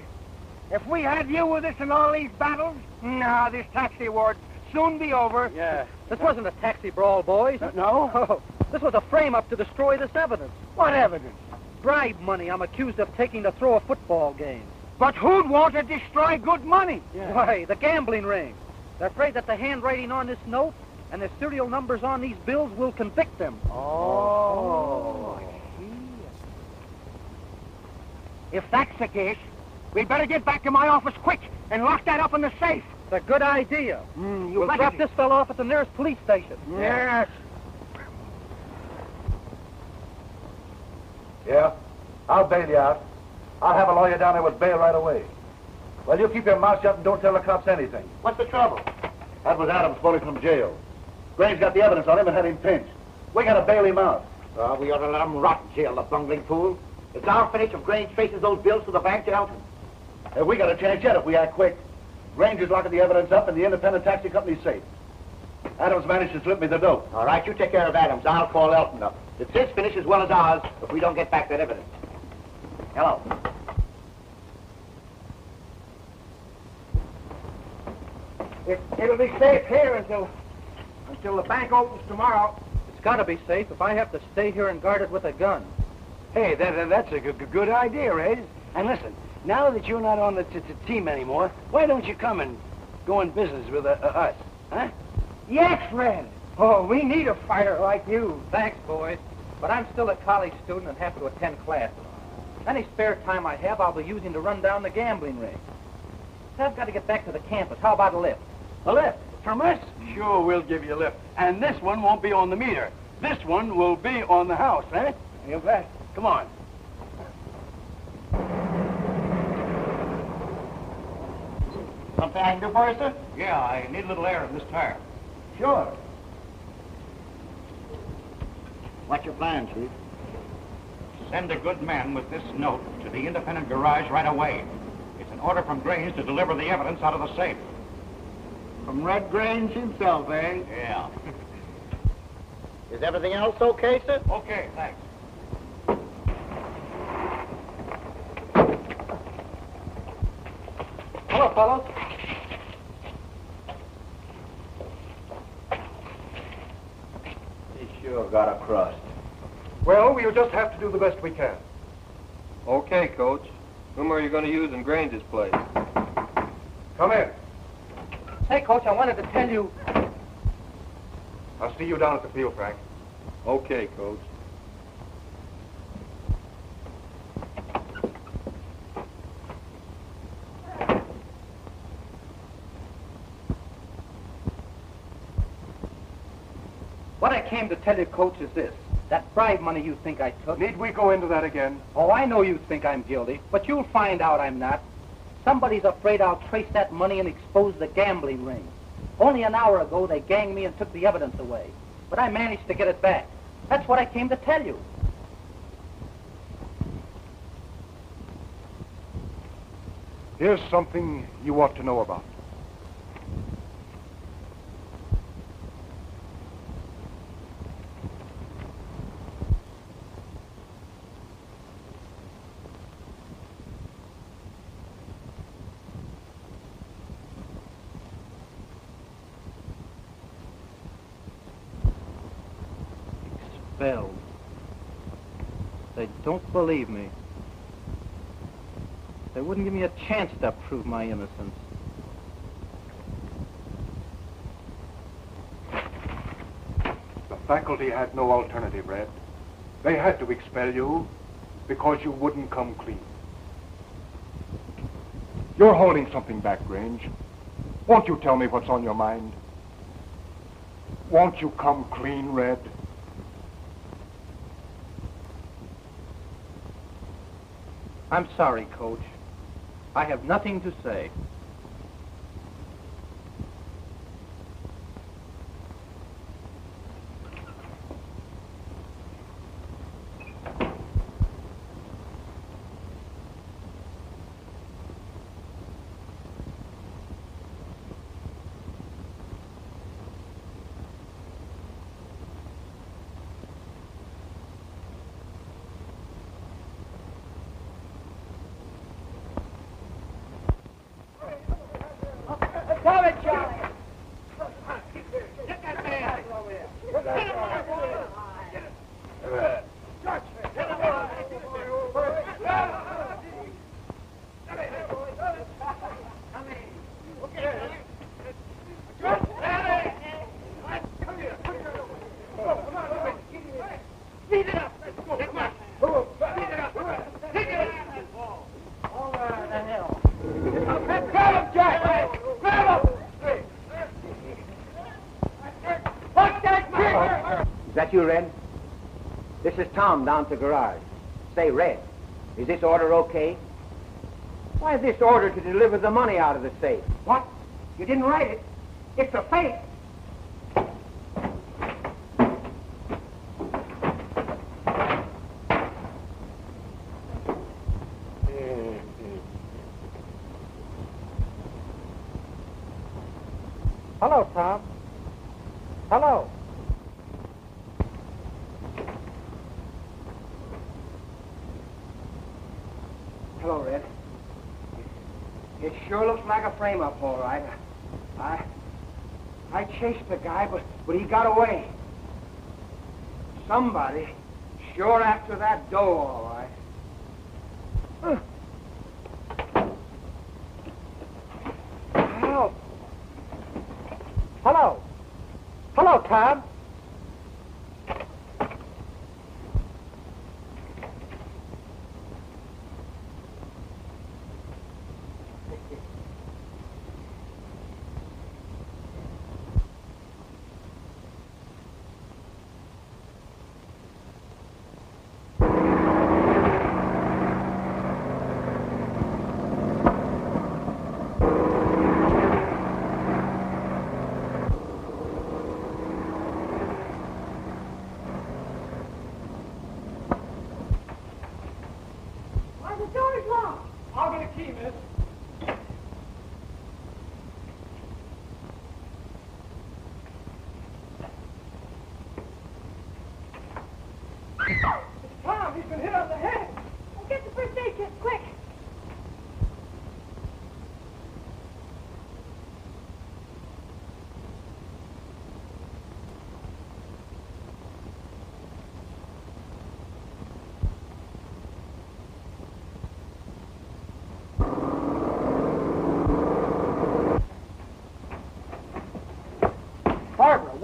if we had you with us in all these battles, nah, this taxi war'd soon be over. Yeah. This wasn't a taxi brawl, boys. No? Oh, this was a frame-up to destroy this evidence. What evidence? Bribe money I'm accused of taking to throw a football game. But who'd want to destroy good money? Yeah. Why, the gambling ring. They're afraid that the handwriting on this note and the serial numbers on these bills will convict them. Oh. If that's the case, we'd better get back to my office quick and lock that up in the safe. It's a good idea. We'll bet drop it this fellow off at the nearest police station. Yes. Yeah? I'll bail you out. I'll have a lawyer down there with bail right away. Well, you keep your mouth shut and don't tell the cops anything. What's the trouble? That was Adams floating from jail. Grange got the evidence on him and had him pinched. We gotta bail him out. We ought to let him rot in jail, the bungling fool. It's our finish if Grange faces those bills to the bank to Elton. Hey, we got a chance yet if we act quick. Grange is locking the evidence up in the independent taxi company's safe. Adams managed to slip me the dope. All right, you take care of Adams. I'll call Elton up. It's his finish as well as ours if we don't get back that evidence. Hello. It'll be safe here until the bank opens tomorrow. It's got to be safe if I have to stay here and guard it with a gun. Hey, that's a good idea, Red. And listen, now that you're not on the team anymore, why don't you come and go in business with us, huh? Yes, Red. Oh, we need a fighter like you. Thanks, boys. But I'm still a college student and have to attend classes. Any spare time I have, I'll be using to run down the gambling ring. I've got to get back to the campus. How about a lift? A lift? From us? Sure, we'll give you a lift. And this one won't be on the meter. This one will be on the house, eh? You bet. Come on. Something I can do for you, sir? Yeah, I need a little air in this tire. Sure. What's your plan, Chief? Send a good man with this note to the independent garage right away. It's an order from Grange to deliver the evidence out of the safe. From Red Grange himself, eh? Yeah. Is everything else okay, sir? Okay, thanks. Hello, fellows. Sure got a crust. Well, we'll just have to do the best we can. Okay, Coach. Whom are you going to use in Grange's place? Come in. Hey, Coach, I wanted to tell you... I'll see you down at the field, Frank. Okay, Coach. What I came to tell you, Coach, is this. That bribe money you think I took... Need we go into that again? Oh, I know you think I'm guilty, but you'll find out I'm not. Somebody's afraid I'll trace that money and expose the gambling ring. Only an hour ago, they ganged me and took the evidence away. But I managed to get it back. That's what I came to tell you. Here's something you ought to know about. Expelled. They don't believe me. They wouldn't give me a chance to prove my innocence. The faculty had no alternative, Red. They had to expel you because you wouldn't come clean. You're holding something back, Grange. Won't you tell me what's on your mind? Won't you come clean, Red? I'm sorry, Coach. I have nothing to say. You, Red? This is Tom down at the garage. Say, Red, is this order okay? Why is this order to deliver the money out of the safe? What? You didn't write it? It's a fake. Hello, Tom. Hello. Hello, Red. It sure looks like a frame-up, all right. I chased the guy, but he got away. Somebody sure after that dough, all right. Hello. Hello. Hello, Tom.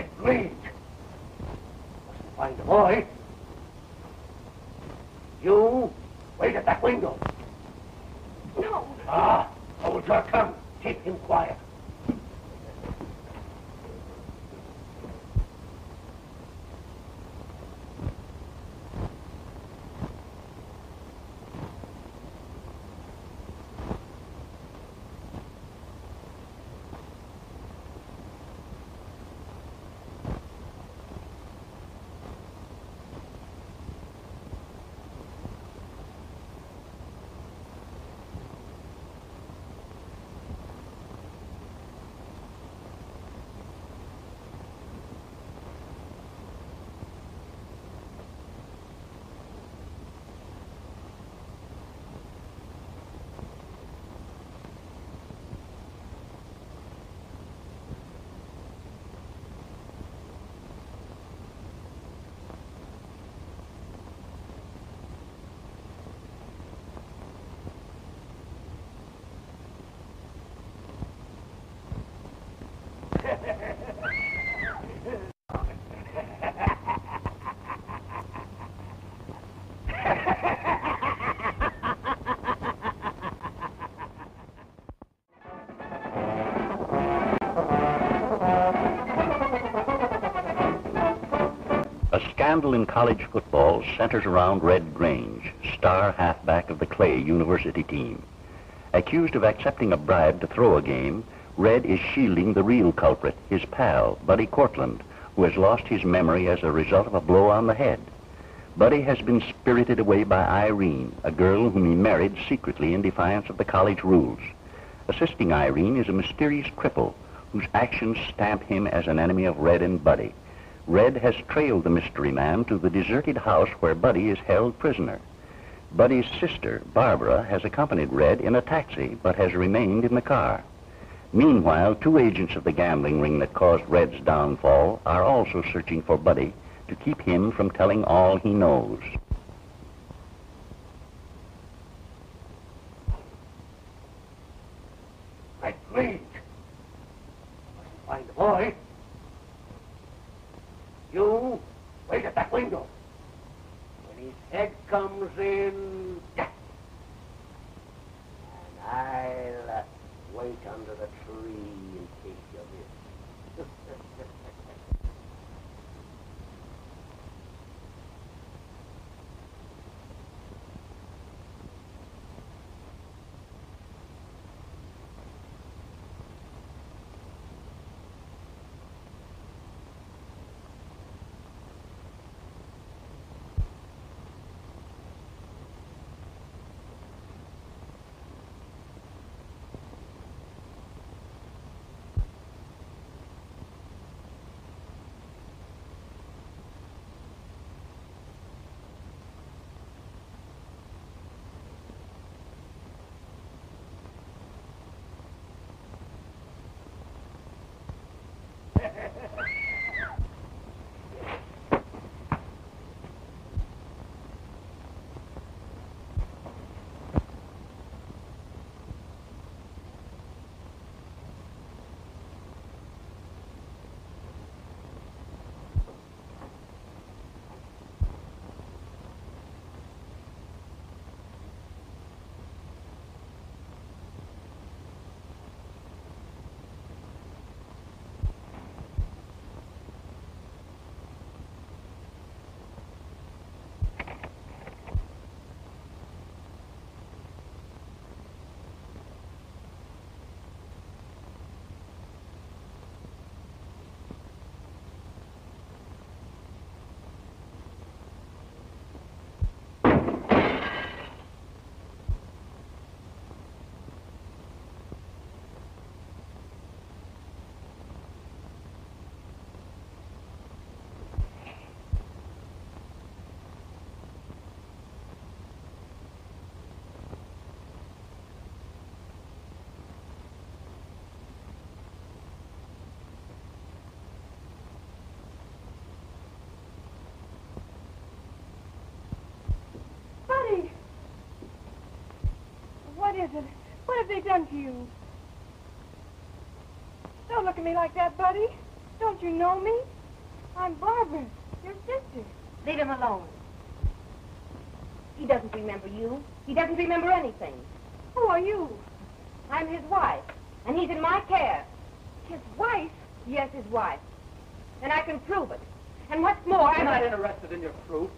By Grange. Mustn't find the boy. You wait at that window. No. Ah, hold your tongue. Keep him quiet. A scandal in college football centers around Red Grange, star halfback of the Clay University team. Accused of accepting a bribe to throw a game, Red is shielding the real culprit, his pal, Buddy Cortland, who has lost his memory as a result of a blow on the head. Buddy has been spirited away by Irene, a girl whom he married secretly in defiance of the college rules. Assisting Irene is a mysterious cripple whose actions stamp him as an enemy of Red and Buddy. Red has trailed the mystery man to the deserted house where Buddy is held prisoner. Buddy's sister, Barbara, has accompanied Red in a taxi but has remained in the car. Meanwhile, two agents of the gambling ring that caused Red's downfall are also searching for Buddy to keep him from telling all he knows. By Grange. Mustn't find the boy. You wait at that window. When his head comes in, and I'll wait under the tree in case you miss. Buddy! What is it? What have they done to you? Don't look at me like that, Buddy. Don't you know me? I'm Barbara, your sister. Leave him alone. He doesn't remember you. He doesn't remember anything. Who are you? I'm his wife, and he's in my care. His wife? Yes, his wife. And I can prove it. And what's more, I'm not interested in your proof.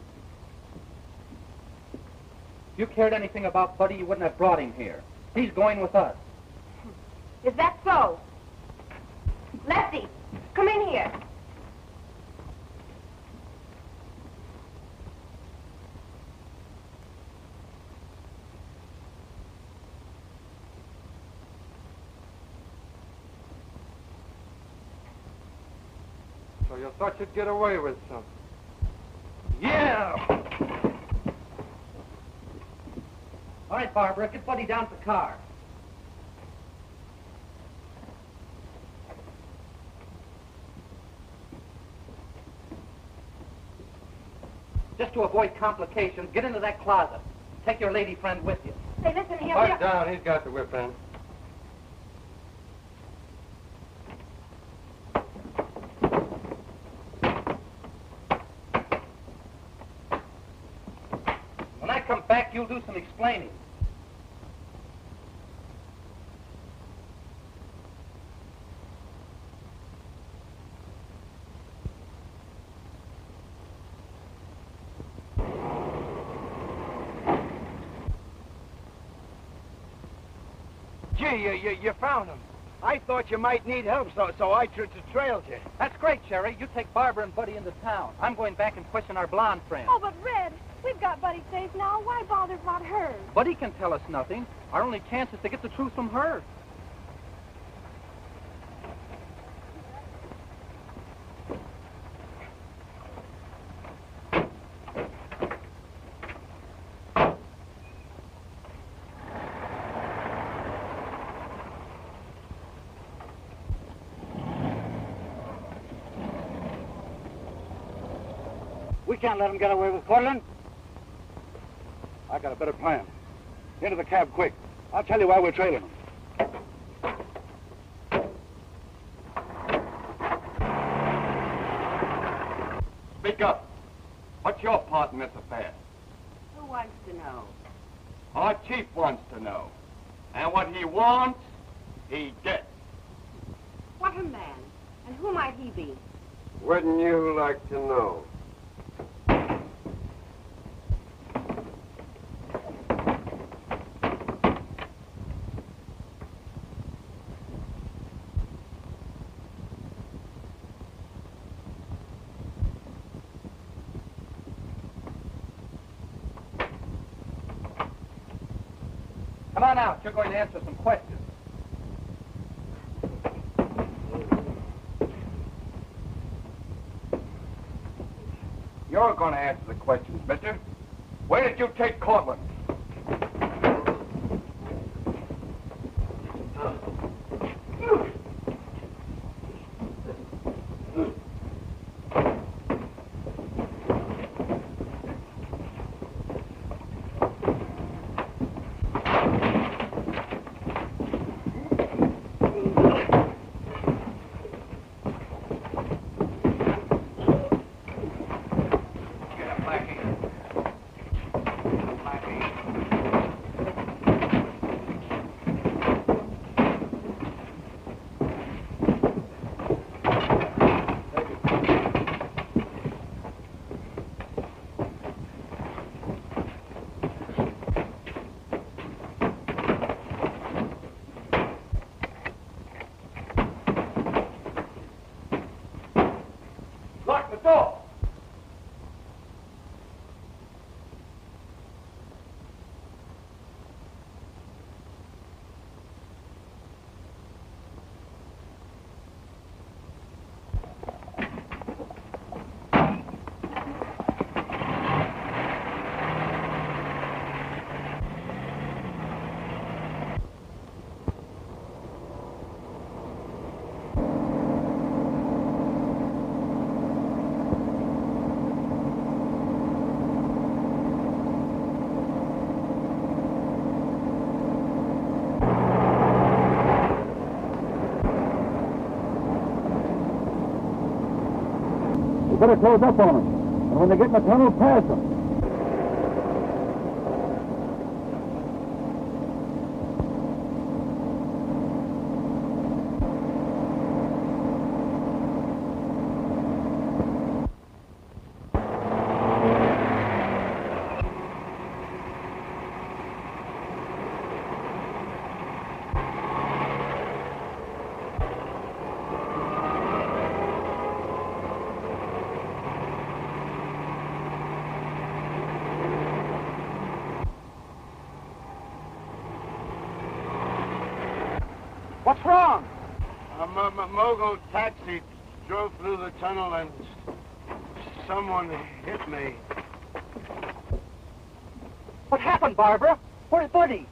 If you cared anything about Buddy, you wouldn't have brought him here. He's going with us. Is that so? Lefty, come in here. So you thought you'd get away with something? Yeah! All right, Barbara, get Buddy down to the car. Just to avoid complications, get into that closet. Take your lady friend with you. Hey, listen, he'll Pipe down, he's got the whip end. When I come back, you'll do some explaining. Gee, you found him. I thought you might need help, so I trailed you. That's great, Cherry. You take Barbara and Buddy into town. I'm going back and question our blonde friend. Oh, but Red, we've got Buddy safe now. Why bother about her? Buddy can tell us nothing. Our only chance is to get the truth from her. We can't let him get away with Cortland. I got a better plan. Into the cab quick. I'll tell you why we're trailing him. Speak up. What's your part in this affair? Who wants to know? Our chief wants to know. And what he wants, he gets. What a man. And who might he be? Wouldn't you like to know? Come on out. You're going to answer some questions. You're going to answer the questions, mister. Where did you take Cortland? Blackie. better close up on them. And when they get in the tunnel, pass them. What's wrong? A mogul taxi drove through the tunnel and someone hit me. What happened, Barbara? Where's Buddy?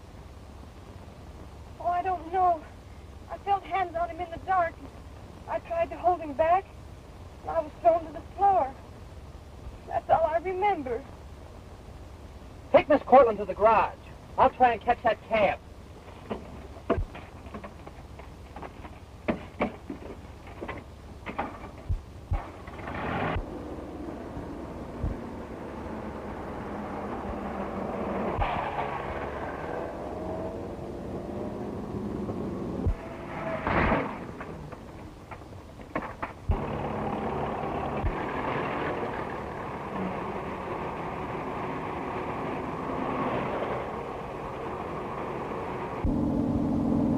Oh, I don't know. I felt hands on him in the dark. I tried to hold him back, and I was thrown to the floor. That's all I remember. Take Miss Cortland to the garage. I'll try and catch that cab.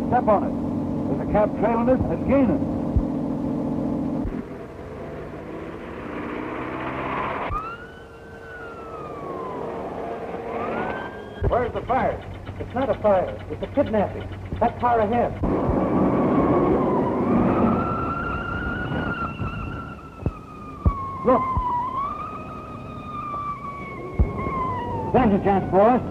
Step on it. There's a cab trailing us and gaining. Where's the fire? It's not a fire. It's a kidnapping. That car ahead. Look. There's a chance for us.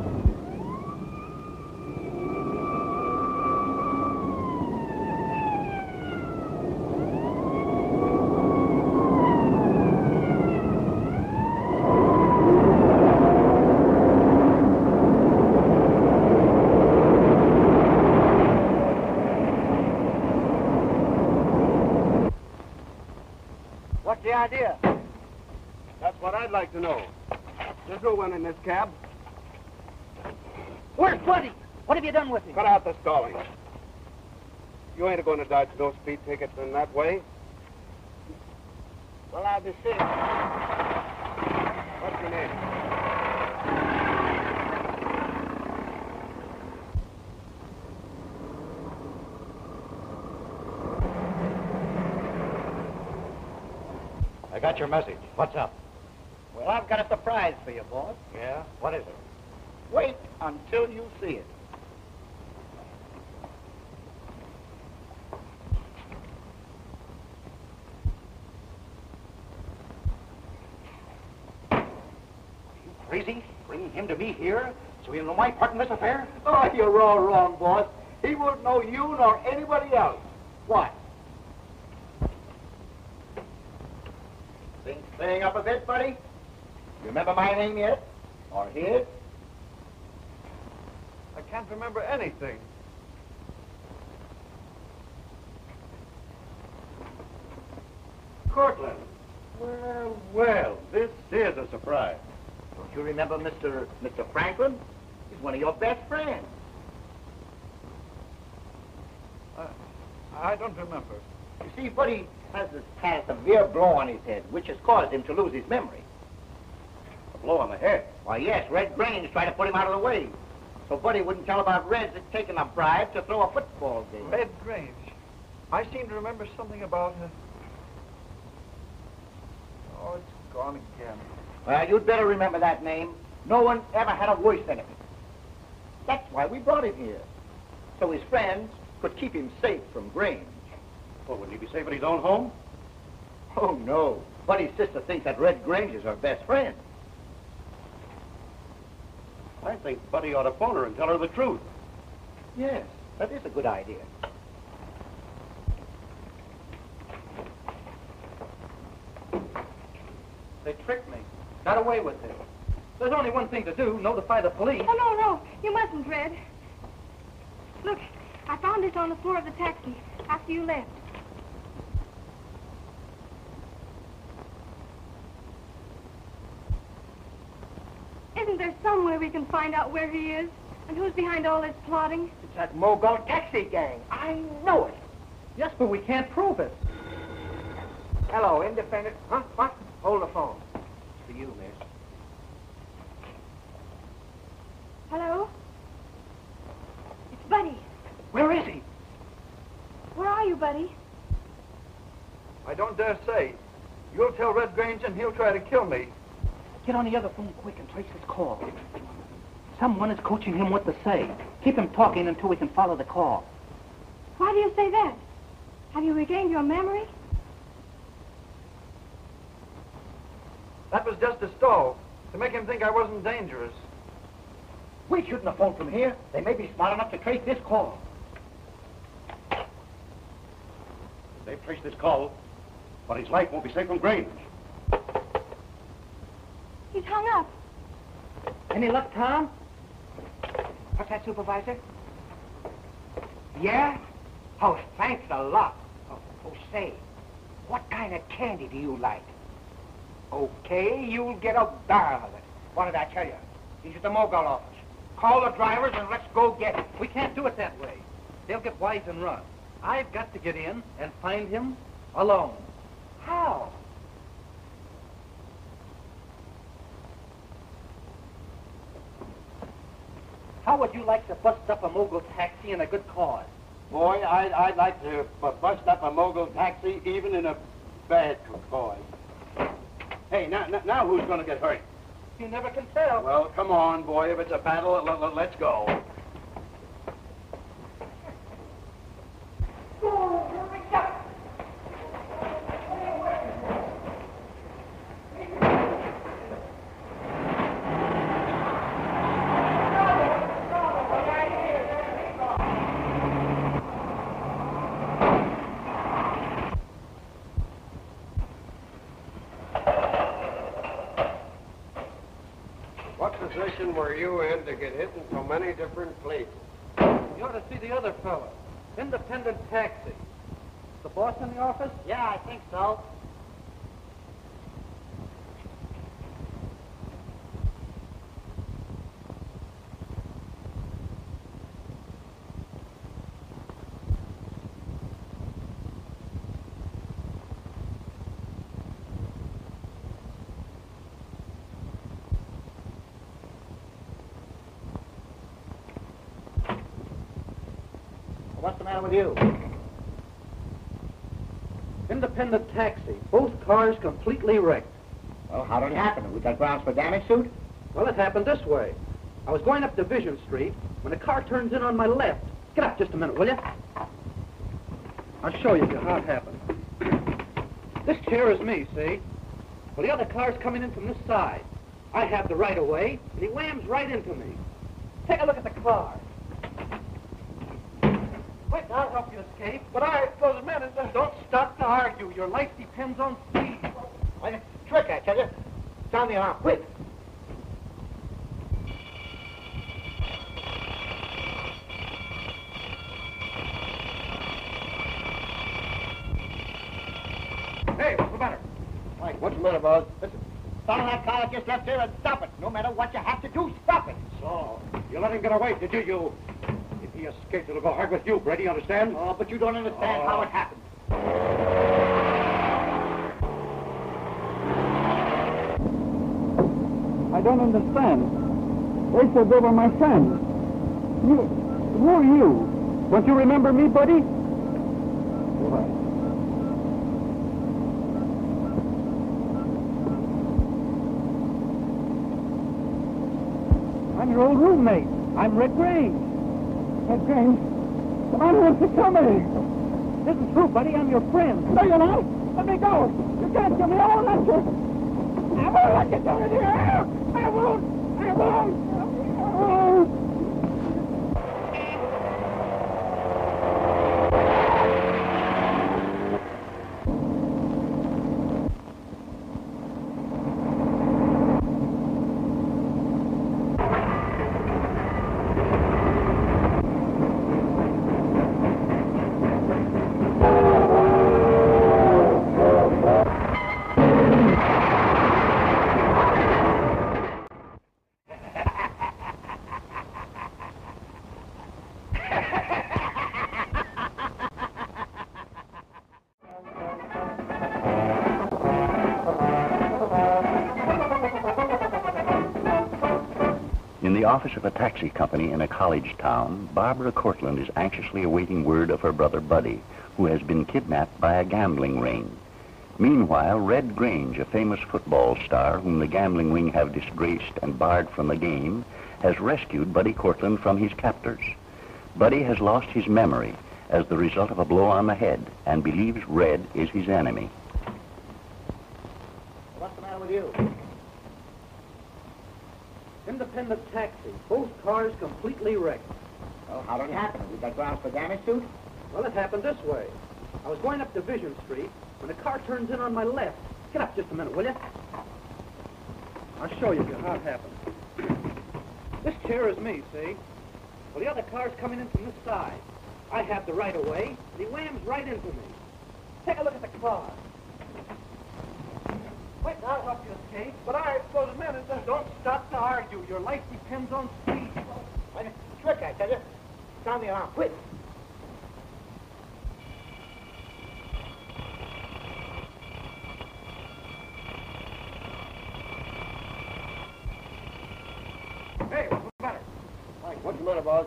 What's the idea? That's what I'd like to know. There's no one in this cab. Where's Buddy? What have you done with him? Cut out the stalling. You ain't going to dodge no speed tickets in that way. Well, I'll be seeing. What's your name? I got your message. What's up? Well, I've got a surprise for you, boss. Yeah? What is it? Wait until you see it. Crazy? Bringing him to me here so he'll know my part in this affair? Oh, you're all wrong, boss. He won't know you nor anybody else. What? Think staying up a bit, buddy? You remember my name yet? Or his? I can't remember anything. Cortland. Well, this is a surprise. Don't you remember Mr. Franklin? He's one of your best friends. I don't remember. You see, Buddy has had a severe blow on his head, which has caused him to lose his memory. A blow on the head. Why, yes, Red Grange tried to put him out of the way. So Buddy wouldn't tell about Red's taking a bribe to throw a football game. Red Grange. I seem to remember something about her. Oh, it's gone again. Well, you'd better remember that name. No one ever had a worse enemy. That's why we brought him here. So his friends could keep him safe from Grange. Well, wouldn't he be safe at his own home? Oh, no. Buddy's sister thinks that Red Grange is her best friend. I think Buddy ought to phone her and tell her the truth. Yes, that is a good idea. They tricked me. Got away with it. There's only one thing to do, notify the police. Oh, no. You mustn't, Red. Look, I found this on the floor of the taxi after you left. there some way we can find out where he is and who's behind all this plotting? It's that Mogul taxi gang. I know it. Yes, but we can't prove it. Hello, independent. Huh? What? Hold the phone. It's for you, miss. Hello? It's Buddy. Where is he? Where are you, Buddy? I don't dare say. You'll tell Red Grange and he'll try to kill me. Get on the other phone quick and trace his call. Someone is coaching him what to say. Keep him talking until we can follow the call. Why do you say that? Have you regained your memory? That was just a stall, to make him think I wasn't dangerous. We shouldn't have phoned from here. They may be smart enough to trace this call. They've traced this call, but his life won't be safe from Grange. He's hung up. Any luck, Tom? What's that, Supervisor? Yeah? Oh, thanks a lot. Oh, say, what kind of candy do you like? Okay, you'll get a barrel of it. What did I tell you? This is the Mogul office. Call the drivers and let's go get it. We can't do it that way. They'll get wise and run. I've got to get in and find him alone. How? How would you like to bust up a Mogul taxi in a good cause? Boy, I'd like to bust up a Mogul taxi even in a bad cause. Hey, now who's going to get hurt? You never can tell. Well, come on, boy. If it's a battle, let's go. What position were you in to get hit in so many different places? You ought to see the other fella. Independent taxi. The boss in the office? Yeah, I think so. What's the matter with you? Independent taxi. Both cars completely wrecked. Well, how did it happen? We got grounds for damage suit? Well, it happened this way. I was going up Division Street when a car turns in on my left. Get up just a minute, will you? I'll show you how it happened. This chair is me, see? Well, the other car's coming in from this side. I have the right of way, and he whams right into me. Take a look at the car. Quick, I'll help you escape. But those men, don't stop to argue. Your life depends on speed. Well, it's a trick, I tell you. Sound the alarm, quick. Hey, what's the matter? Mike, what's the matter, boss? Listen, follow that car that just left here and stop it. No matter what you have to do, stop it. So, you let him get away, did you? If he escapes, it'll go hard with you, Brady, understand? Oh, but you don't understand how it happened. I don't understand. They said they were my friends. Who are you? Don't you remember me, buddy? What? I'm your old roommate. I'm Red Grange. Red Grange? The man who wants to kill me. This is true, buddy. I'm your friend. No, you're not. Let me go. You can't kill me. I won't let you. I won't let you do it here. I won't. I won't. the office of a taxi company in a college town, Barbara Cortland is anxiously awaiting word of her brother Buddy, who has been kidnapped by a gambling ring. Meanwhile, Red Grange, a famous football star whom the gambling ring have disgraced and barred from the game, has rescued Buddy Cortland from his captors. Buddy has lost his memory as the result of a blow on the head and believes Red is his enemy. What's the matter with you? Independent taxi. Both cars completely wrecked. Well, how did it happen? We got grounds for damage suit? Well, it happened this way. I was going up Division Street when a car turns in on my left. Get up just a minute, will you? I'll show you how it happened. This chair is me, see? Well, the other car's coming in from this side. I have the right of way, and he whams right into me. Take a look at the car. Wait, I'll help you escape. But those men, don't stop to argue. Your life depends on speed. Wait, quick, I tell you. Sound the alarm, quick. Hey, what's the matter? What's the matter, boss?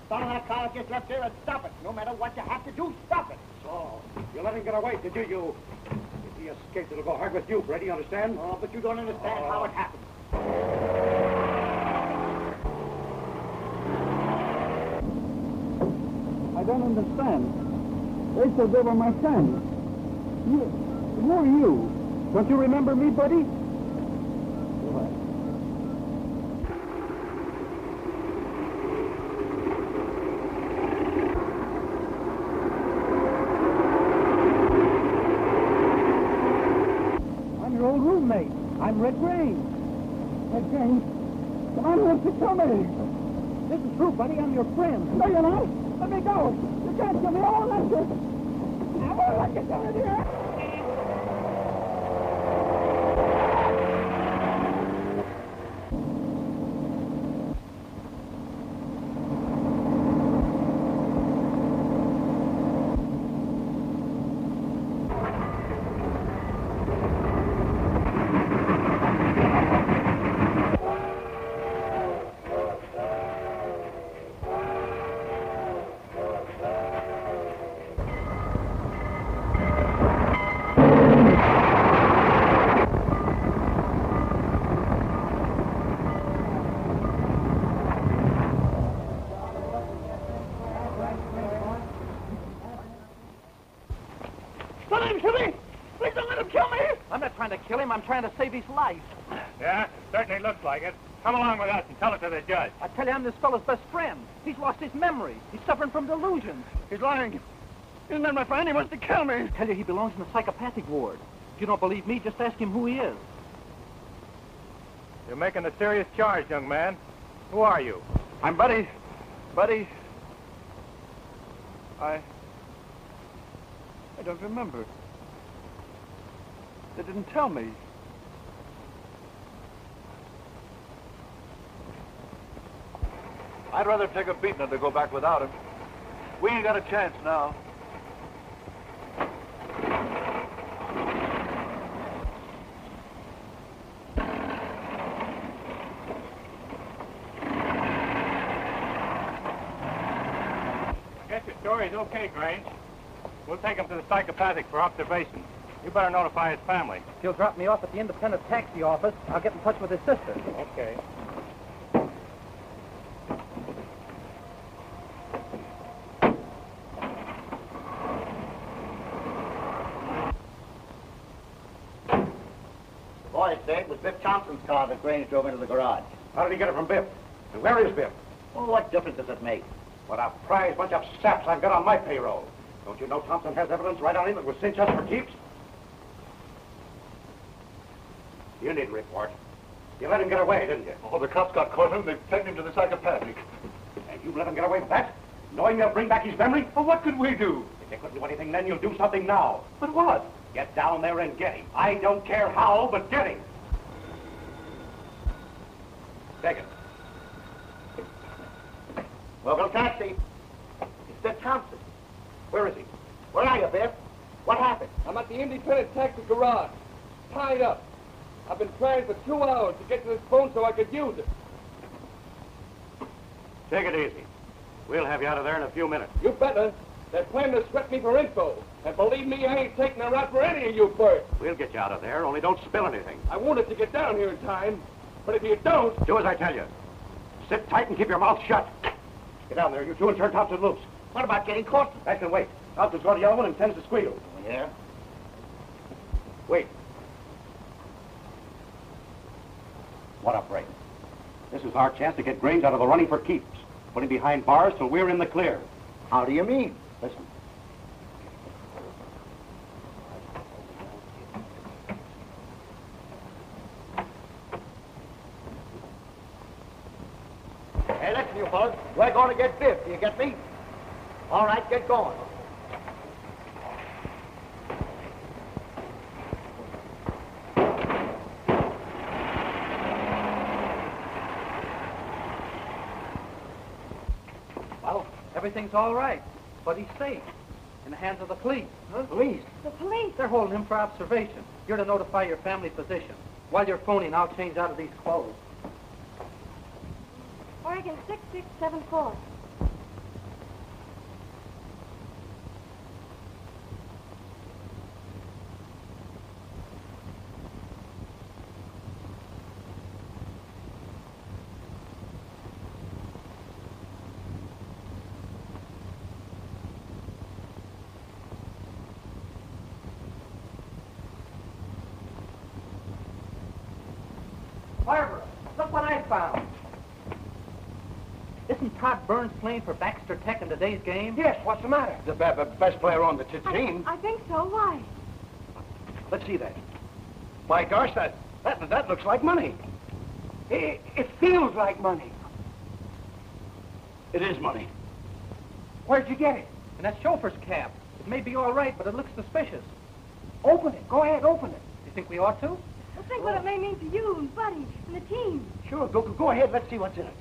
Stop that car just left here and stop it. No matter what you have to do, stop it. So, you let him get away, did you? If he escapes, it'll go hard with you, Brady, you understand? Oh, but you don't understand how it happened. I don't understand. They said they were my friends. Who are you? Don't you remember me, Buddy? I'm your old roommate. I'm Red Grange. Red Grange? Come on, won't you tell me? This is true, Buddy. I'm your friend. No, you're not. Let me go. You can't kill me. I won't let you. I won't let you do it here. I'm trying to save his life. Yeah, certainly looks like it. Come along with us and tell it to the judge. I tell you, I'm this fellow's best friend. He's lost his memory. He's suffering from delusions. He's lying. He's not my friend. He wants to kill me. I tell you, he belongs in the psychopathic ward. If you don't believe me, just ask him who he is. You're making a serious charge, young man. Who are you? I'm Buddy. Buddy. I don't remember. They didn't tell me. I'd rather take a beating than to go back without him. We ain't got a chance now. I guess your story's okay, Grange. We'll take him to the psychopathic for observation. You better notify his family. If you'll drop me off at the independent taxi office, I'll get in touch with his sister. Okay. The boys say it was Biff Thompson's car that Grange drove into the garage. How did he get it from Biff? And where is Biff? Well, what difference does it make? What a prize bunch of saps I've got on my payroll. Don't you know Thompson has evidence right on him that will cinch us for keeps? You need a report. You let him get away, didn't you? Oh, the cops got caught him. They've taken him to the psychopathic. And you let him get away with that? Knowing they'll bring back his memory? Well, what could we do? If they couldn't do anything then, you'll do something now. But what? Get down there and get him. I don't care how, but get him. Take it. Local taxi. It's Biff Thompson. Where is he? Where are you, Biff? What happened? I'm at the independent taxi garage, tied up. I've been trying for 2 hours to get to this phone so I could use it. Take it easy. We'll have you out of there in a few minutes. You better. They're planning to sweat me for info. And believe me, I ain't taking a rot for any of you birds. We'll get you out of there, only don't spill anything. I wanted to get down here in time, but if you don't... Do as I tell you. Sit tight and keep your mouth shut. Get down there, you two, and turn tops and loops. What about getting caught? That can wait. Alton's going to yell one and tends to squeal. Yeah? Wait. What a break. This is our chance to get Grange out of the running for keeps. Put him behind bars till we're in the clear. How do you mean? Listen. Hey, listen, you fellas. We're going to get biffed. Do you get me? All right, get going. Well, everything's all right, but he's safe. In the hands of the police. Huh? Police? The police. They're holding him for observation. You're to notify your family physician. While you're phoning, I'll change out of these clothes. Oregon 6674. Barbara, look what I found. Isn't Todd Burns playing for Baxter Tech in today's game? Yes, what's the matter? The best player on the team. I think so. Why? Let's see that. By gosh, that looks like money. It feels like money. It is money. Where'd you get it? In that chauffeur's cap. It may be all right, but it looks suspicious. Open it. Go ahead, open it. You think we ought to? Well, think what it may mean to you and Buddy and the team. Sure, go ahead. Let's see what's in it.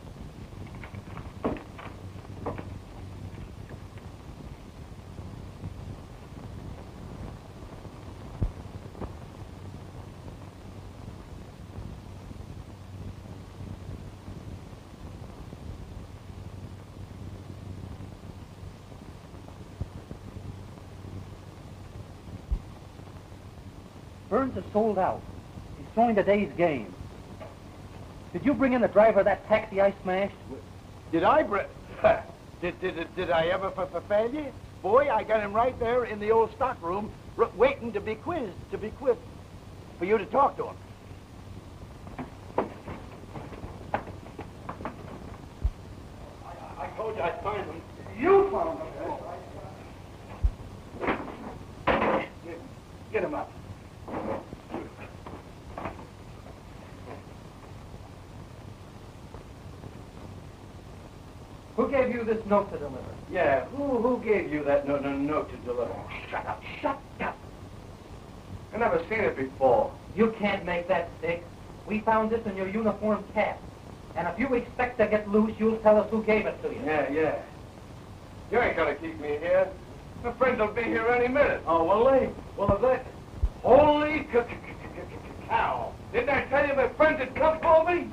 Burns is sold out. He's throwing today's game. Did you bring in the driver of that taxi I smashed? Did I, Did I ever fail you? Boy, I got him right there in the old stock room, waiting to be quizzed, for you to talk to him. I told you I'd find them. You found them. Get him up. Who gave you this note to deliver? Yeah, who gave you that note to deliver? Shut up. I never seen it before. You can't make that stick. We found this in your uniform cap. And if you expect to get loose, you'll tell us who gave it to you. Yeah. You ain't gonna keep me here. My friends will be here any minute. Oh, well, if that... Holy cow. Didn't I tell you my friends had come for me?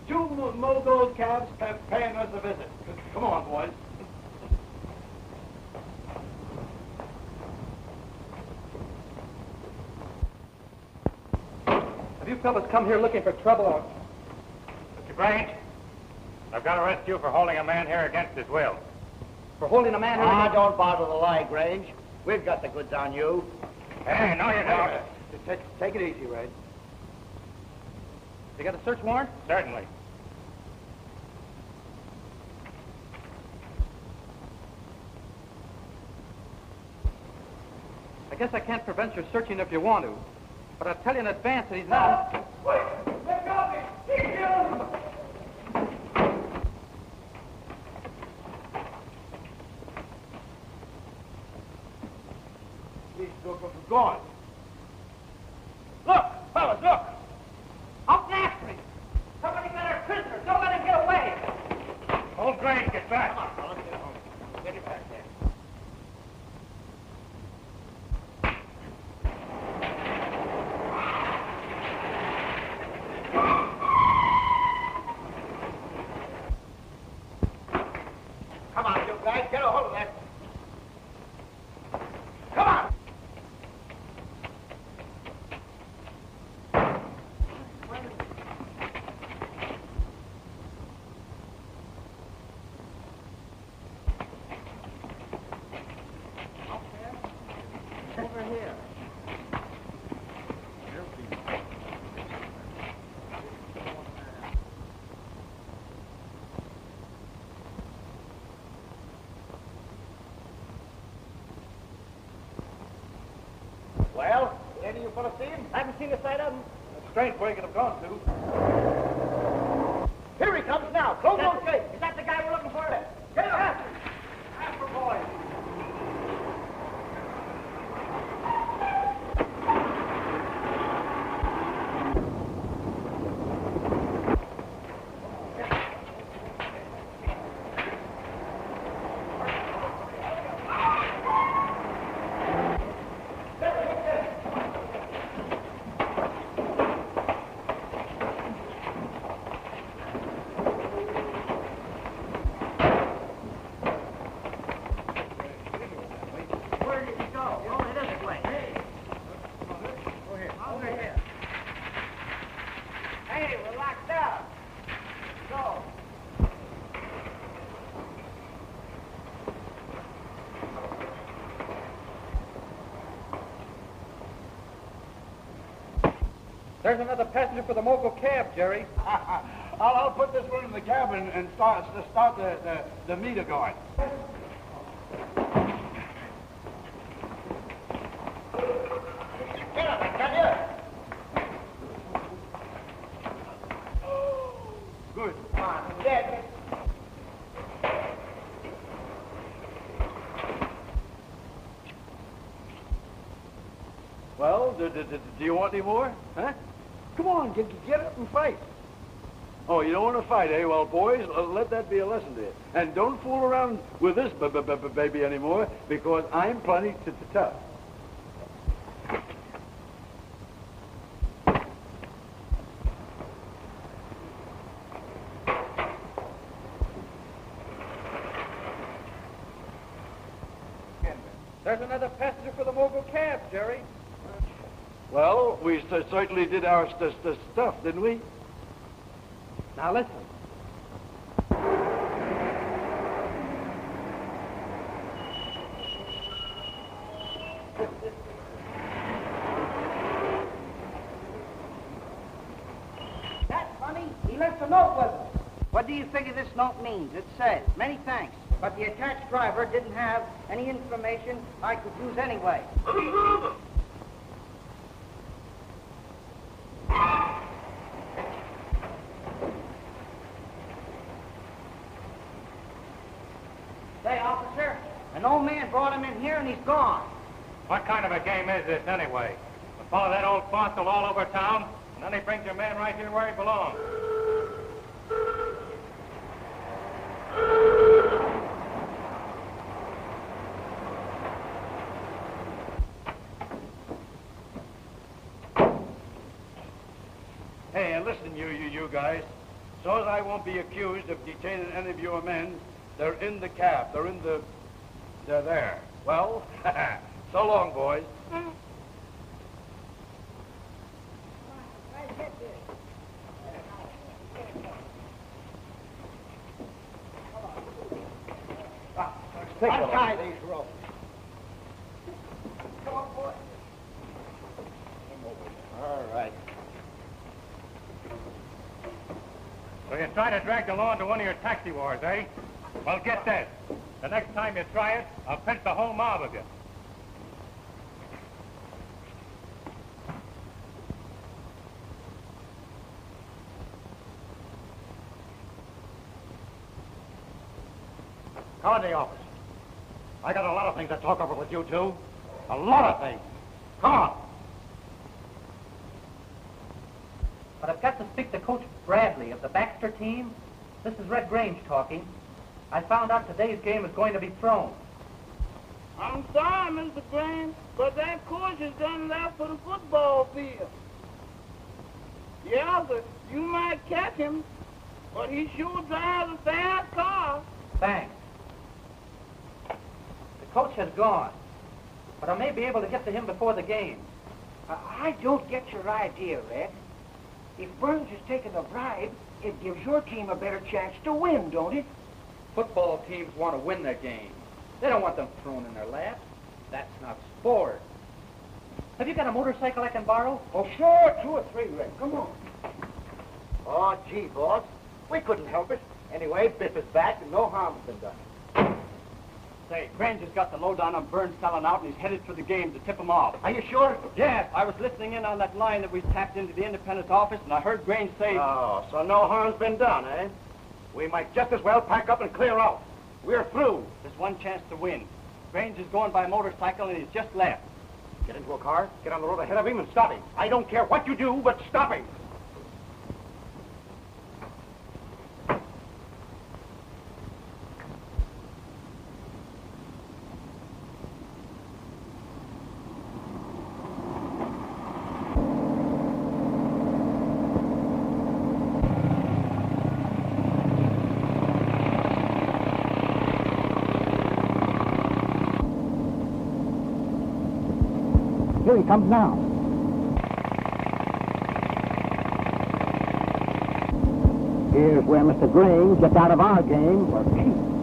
Two Mogul cabs paying us a visit. Come on, boys. Have you fellas come here looking for trouble or... Mr. Grange, I've got to arrest you for holding a man here against his will. For holding a man here... Don't bother the lie, Grange. We've got the goods on you. Hey, no, you don't. Take it easy, Red. You got a search warrant? Certainly. I guess I can't prevent your searching if you want to. But I'll tell you in advance that he's not... Wait! Let go of me! Keep him! He's gone. Look, fellas, look! Up and after him! Somebody got our prisoner! Don't let him get away! Old Grange, get back. Come on, fellas, get home. Get it back there. fellas see him? I haven't seen a sight of him. That's strange where he could have gone to. Here he comes now. Close those gates. Is that the guy we're looking for? Get him. After boys. There's another passenger for the mogul cab, Jerry. I'll put this one in the cab and start the meter going. Get up, I tell you. Good. Come on, dead. Well, do you want any more? Huh? Come on, get up and fight. Oh, you don't want to fight, eh? Well, boys, let that be a lesson to you. And don't fool around with this baby anymore, because I'm plenty tough. There's another passenger for the mogul cab, Jerry. Well, we certainly did our stuff, didn't we? Now listen. That's funny. He left a note with us. What do you figure this note means? It says, many thanks, but the attached driver didn't have any information I could use anyway. Say, officer, an old man brought him in here and he's gone. What kind of a game is this, anyway? We follow that old fossil all over town, and then he brings your man right here where he belongs. Hey, and listen, you guys. So as I won't be accused of detaining any of your men, they're in the cab. They're there. Well, so long, boys. Untie these ropes. Come on, boy. All right. So you try to drag the law into one of your taxi wars, eh? Well, get this. The next time you try it, I'll pinch the whole mob of you. Come in the office. I got a lot of things to talk over with you two. A lot of things. Come on. But I've got to speak to Coach Bradley of the Baxter team. This is Red Grange talking. I found out today's game is going to be thrown. I'm sorry, Mr. Grange, but that coach is done left for the football field. Yeah, sir, you might catch him, but he sure drives a fast car. Thanks. The coach has gone, but I may be able to get to him before the game. I don't get your idea, Red. If Burns is taking a bribe, it gives your team a better chance to win, don't it? Football teams want to win their games. They don't want them thrown in their laps. That's not sport. Have you got a motorcycle I can borrow? Oh, sure, 2 or 3, Red. Come on. Oh, gee, boss. We couldn't help it. Anyway, Biff is back and no harm's been done. Say, Grange has got the lowdown on Burns selling out, and he's headed for the game to tip him off. Are you sure? Yes, I was listening in on that line that we tapped into the Independent's office, and I heard Grange say... Oh, so no harm's been done, eh? We might just as well pack up and clear out. We're through. There's one chance to win. Grange is going by motorcycle, and he's just left. Get into a car, get on the road ahead of him, and stop him. I don't care what you do, but stop him. Here he comes now. Here's where Mr. Grange gets out of our game for keeps.